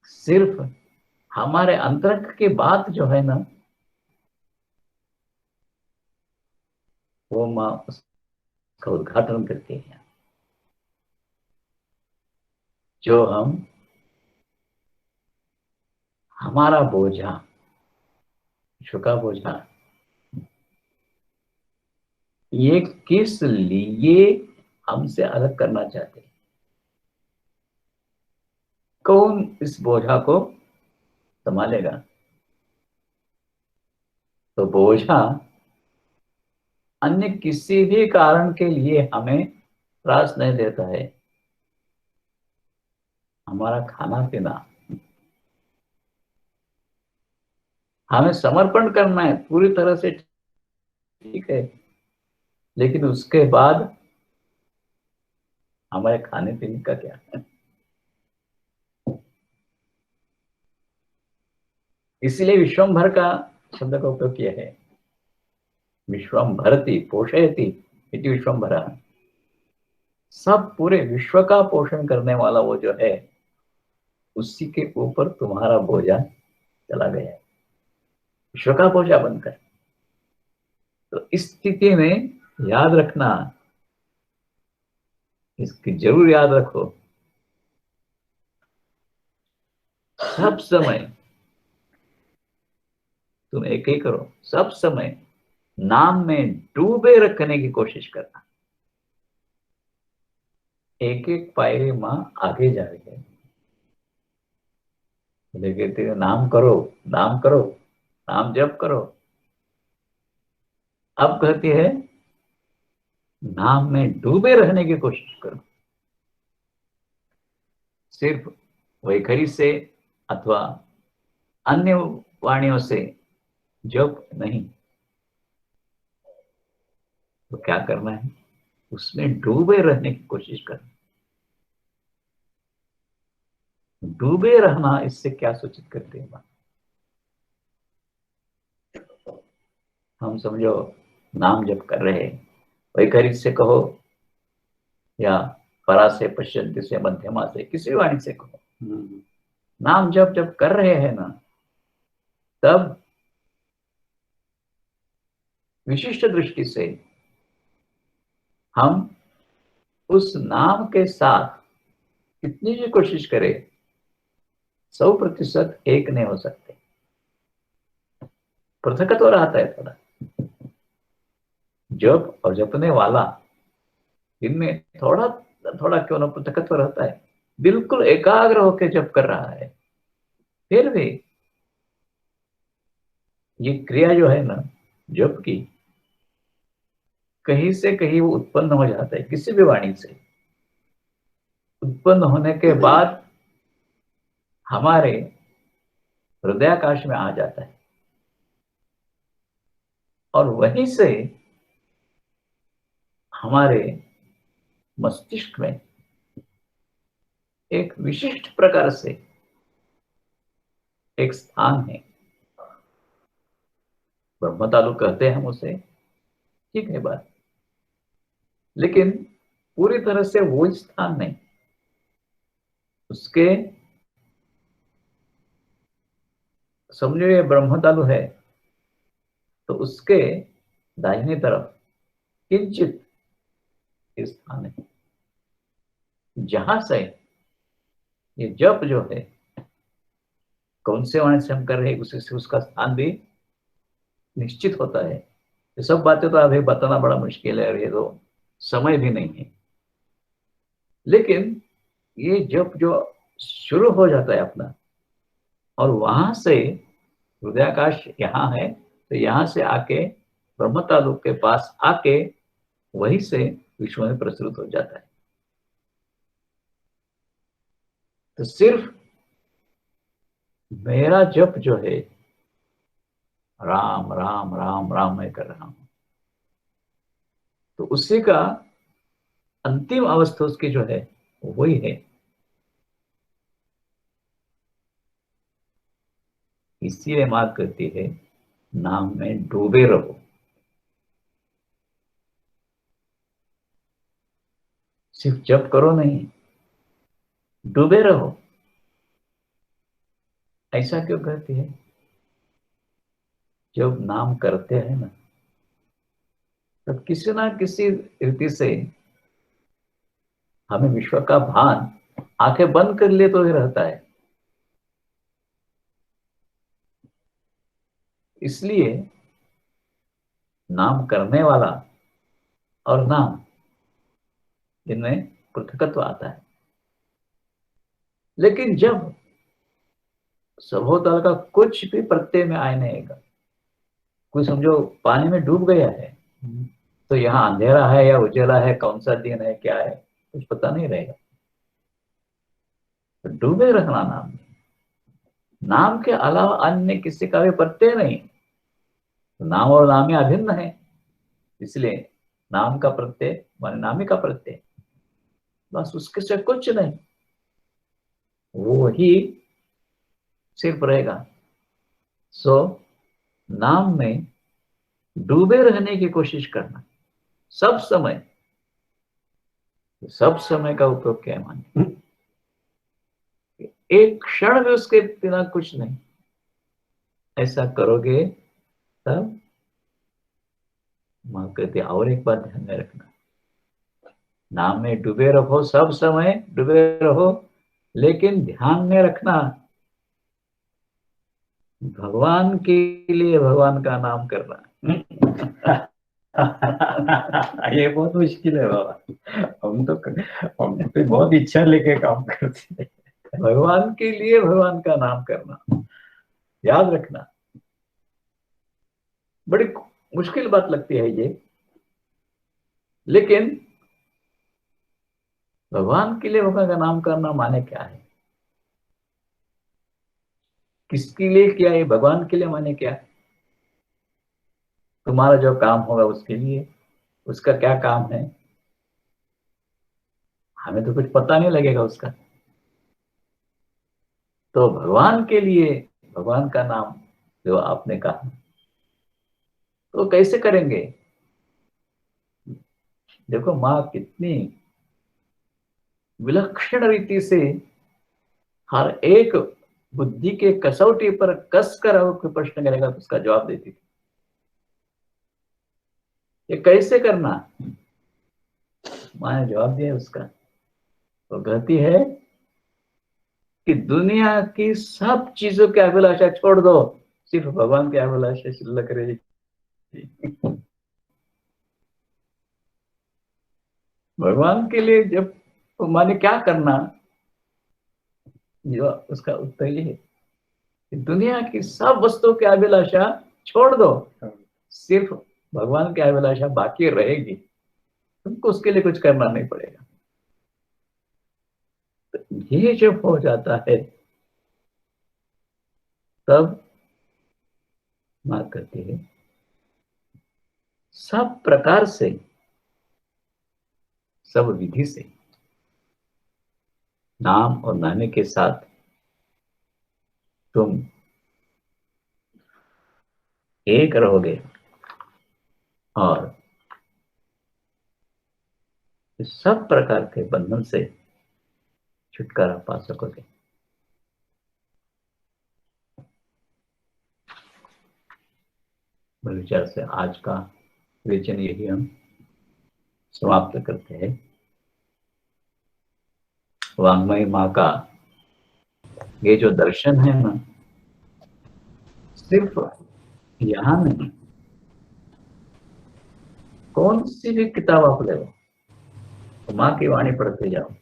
सिर्फ हमारे अंतरंग की बात जो है ना, वो मां उसका उद्घाटन करती है। जो हमारा बोझा विश्व का बोझा, ये किस लिए हमसे अलग करना चाहते हैं? कौन इस बोझा को संभालेगा? तो बोझा अन्य किसी भी कारण के लिए हमें त्रास नहीं देता है। हमारा खाना पीना, हमें समर्पण करना है पूरी तरह से, ठीक है, लेकिन उसके बाद हमारे खाने पीने का क्या है? इसीलिए विश्वंभर का शब्द का उपयोग किया है। विश्वंभरति पोषयति इति विश्वंभरा। सब पूरे विश्व का पोषण करने वाला वो जो है, उसी के ऊपर तुम्हारा बोझा चला गया है, विश्व का बोझा बनकर। तो इस स्थिति में याद रखना, इसकी जरूर याद रखो, सब समय तुम एक ही करो, सब समय नाम में डूबे रखने की कोशिश करना। एक एक पायरी माँ आगे जा रही है, लेकिन तेरे नाम करो, नाम करो, नाम जप करो। अब कहती है नाम में डूबे रहने की कोशिश करो, सिर्फ वैखरी से अथवा अन्य वाणियों से जप नहीं। तो क्या करना है, उसमें डूबे रहने की कोशिश करना। डूबे रहना इससे क्या सूचित करते हैं? हम समझो नाम जप कर रहे हैं, वैखरी से कहो या परा से, पश्यंती से, मध्यमा से, किसी वाणी से कहो, नाम जप जब कर रहे हैं ना, तब विशिष्ट दृष्टि से हम उस नाम के साथ कितनी भी कोशिश करें 100% एक नहीं हो सकते। पृथकत्व रहता है थोड़ा, जप और जपने वाला इनमें थोड़ा थोड़ा क्यों ना पृथकत्व रहता है। बिल्कुल एकाग्र होकर जप कर रहा है, फिर भी ये क्रिया जो है ना जप की, कहीं से कहीं वो उत्पन्न हो जाता है, किसी भी वाणी से उत्पन्न होने के बाद हमारे हृदयाकाश में आ जाता है, और वहीं से हमारे मस्तिष्क में एक विशिष्ट प्रकार से एक स्थान है, ब्रह्म तालु कहते हैं हम उसे, ठीक है बात, लेकिन पूरी तरह से वो स्थान नहीं। उसके समझो ये ब्रह्म तालु है, तो उसके दाहिनी तरफ किंचित स्थान है, जहां से ये जप जो है कौन से वाणी से हम कर रहे हैं उसी से उसका स्थान भी निश्चित होता है। ये सब बातें तो अभी बताना बड़ा मुश्किल है, और ये तो समय भी नहीं है। लेकिन ये जप जो शुरू हो जाता है अपना, और वहां से हृदयाकाश यहाँ है, तो यहाँ से आके ब्रह्म तालु के पास आके वहीं से विश्व में प्रसृत हो जाता है। तो सिर्फ मेरा जप जो है राम राम राम राम मैं कर रहा हूं, तो उसी का अंतिम अवस्था उसकी जो है वही है। इसीलिए मां कहती है नाम में डूबे रहो। सिर्फ जप करो नहीं, डूबे रहो। ऐसा क्यों कहती है? जब नाम करते हैं ना, तब किसी ना किसी रीति से हमें विश्व का भान आंखें बंद कर लिए तो ही रहता है। इसलिए नाम करने वाला और नाम, इनमें पृथकत्व आता है। लेकिन जब सभोतल का कुछ भी प्रत्यय में आए नहीं आएगा, कोई समझो पानी में डूब गया है, तो यहाँ अंधेरा है या उजाला है, कौन सा दिन है, क्या है, कुछ पता नहीं रहेगा। तो डूबे रखना नाम में, नाम के अलावा अन्य किसी का भी प्रत्यय नहीं। तो नाम और नामी अभिन्न है, इसलिए नाम का प्रत्यय माने नामी का प्रत्यय, बस उसके से कुछ नहीं, वो ही सिर्फ रहेगा। सो नाम में डूबे रहने की कोशिश करना सब समय। सब समय का उपयोग क्या है माने, एक क्षण भी उसके बिना कुछ नहीं। ऐसा करोगे तब मां कहते और एक बात ध्यान में रखना, नाम में डूबे रहो, सब समय डूबे रहो, लेकिन ध्यान में रखना भगवान के लिए भगवान का नाम करना। ये बहुत मुश्किल है बाबा। हम तो बहुत इच्छा लेके काम करते हैं। भगवान के लिए भगवान का नाम करना, याद रखना। बड़ी मुश्किल बात लगती है ये, लेकिन भगवान के लिए भगवान का नाम करना माने क्या है? किसके लिए किया? ये भगवान के लिए माने क्या? तुम्हारा जो काम होगा उसके लिए, उसका क्या काम है हमें तो कुछ पता नहीं लगेगा उसका। तो भगवान के लिए भगवान का नाम जो आपने कहा, तो कैसे करेंगे? देखो माँ कितनी विलक्षण रीति से हर एक बुद्धि के कसौटी पर कस कर कोई प्रश्न करेगा तो उसका जवाब देती थी। ये कैसे करना, माँ ने जवाब दिया उसका। तो कहती है कि दुनिया की सब चीजों की अभिलाषा छोड़ दो, सिर्फ भगवान की अभिलाषा शिल्लक रहेगी। भगवान के लिए जब तो माने क्या करना, जो उसका उत्तर ये है कि दुनिया की सब वस्तुओं की अभिलाषा छोड़ दो, सिर्फ भगवान की अभिलाषा बाकी रहेगी, तुमको उसके लिए कुछ करना नहीं पड़ेगा। तो ये जब हो जाता है तब मां कहती है सब प्रकार से, सब विधि से नाम और नामे के साथ तुम एक रहोगे और इस सब प्रकार के बंधन से छुटकारा पा सकोगे। मेरे विचार से आज का विवेचन यही हम समाप्त करते हैं। वाङ्मयी माँ का ये जो दर्शन है ना, सिर्फ यहाँ नहीं, कौन सी भी किताब आप ले लो, तो माँ की वाणी पढ़ते जाओ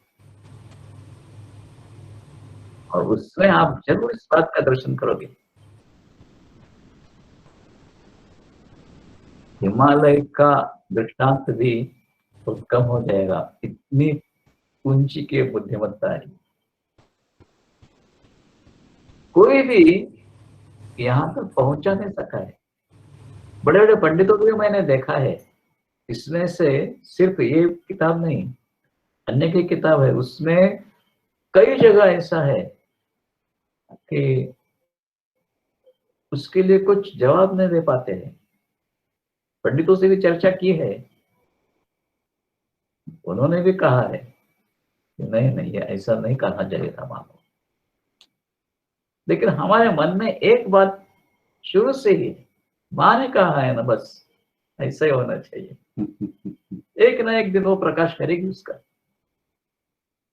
और उसमें आप जरूर इस बात का दर्शन करोगे। हिमालय का दृष्टांत भी बहुत कम हो जाएगा, इतनी ऊंची की बुद्धिमत्ता है। कोई भी यहाँ तक पहुंचा नहीं सका है। बड़े बड़े पंडितों को भी मैंने देखा है, इसमें से सिर्फ ये किताब नहीं, अन्य की किताब है, उसमें कई जगह ऐसा है कि उसके लिए कुछ जवाब नहीं दे पाते हैं। पंडितों से भी चर्चा की है, उन्होंने भी कहा है कि नहीं नहीं ये ऐसा नहीं करना चाहिए था मानो। लेकिन हमारे मन में एक बात शुरू से ही, माँ ने कहा है ना, बस ऐसा ही होना चाहिए। एक ना एक दिन वो प्रकाश करेगी उसका,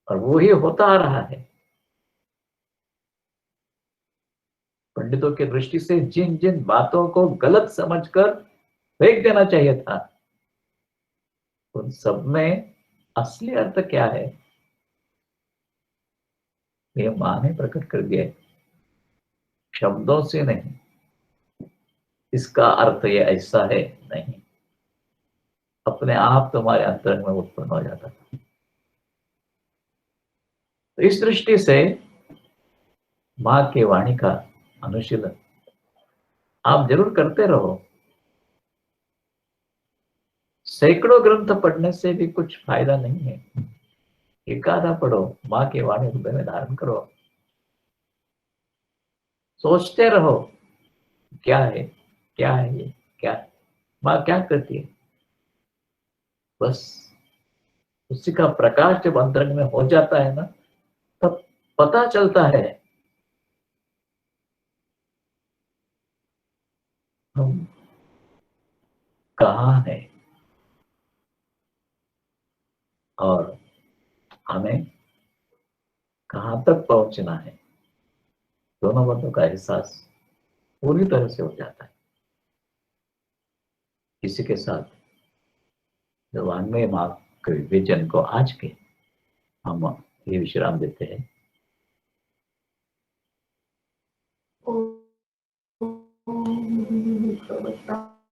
और वो ही होता आ रहा है। पंडितों की दृष्टि से जिन जिन बातों को गलत समझकर फेंक देना चाहिए था, उन सब में असली अर्थ क्या है ये माँ ने प्रकट कर दिया है, शब्दों से नहीं। इसका अर्थ ये ऐसा है नहीं, अपने आप तुम्हारे अंतरंग में उत्पन्न हो जाता था। तो इस दृष्टि से माँ की वाणी का अनुशीलन आप जरूर करते रहो। सैकड़ों ग्रंथ पढ़ने से भी कुछ फायदा नहीं है, एक आधा पढ़ो, माँ की वाणी हृदय में धारण करो, सोचते रहो क्या है, क्या है ये, क्या है? माँ क्या करती है, बस उसी का प्रकाश जब अंतरंग में हो जाता है ना, तब पता चलता है हम कहाँ हैं और हमें कहाँ तक पहुंचना है। दोनों बातों का एहसास पूरी तरह से हो जाता है। इसी के साथ वाङ्मय मार्ग के विजन को आज के हम ये विश्राम देते हैं। ओम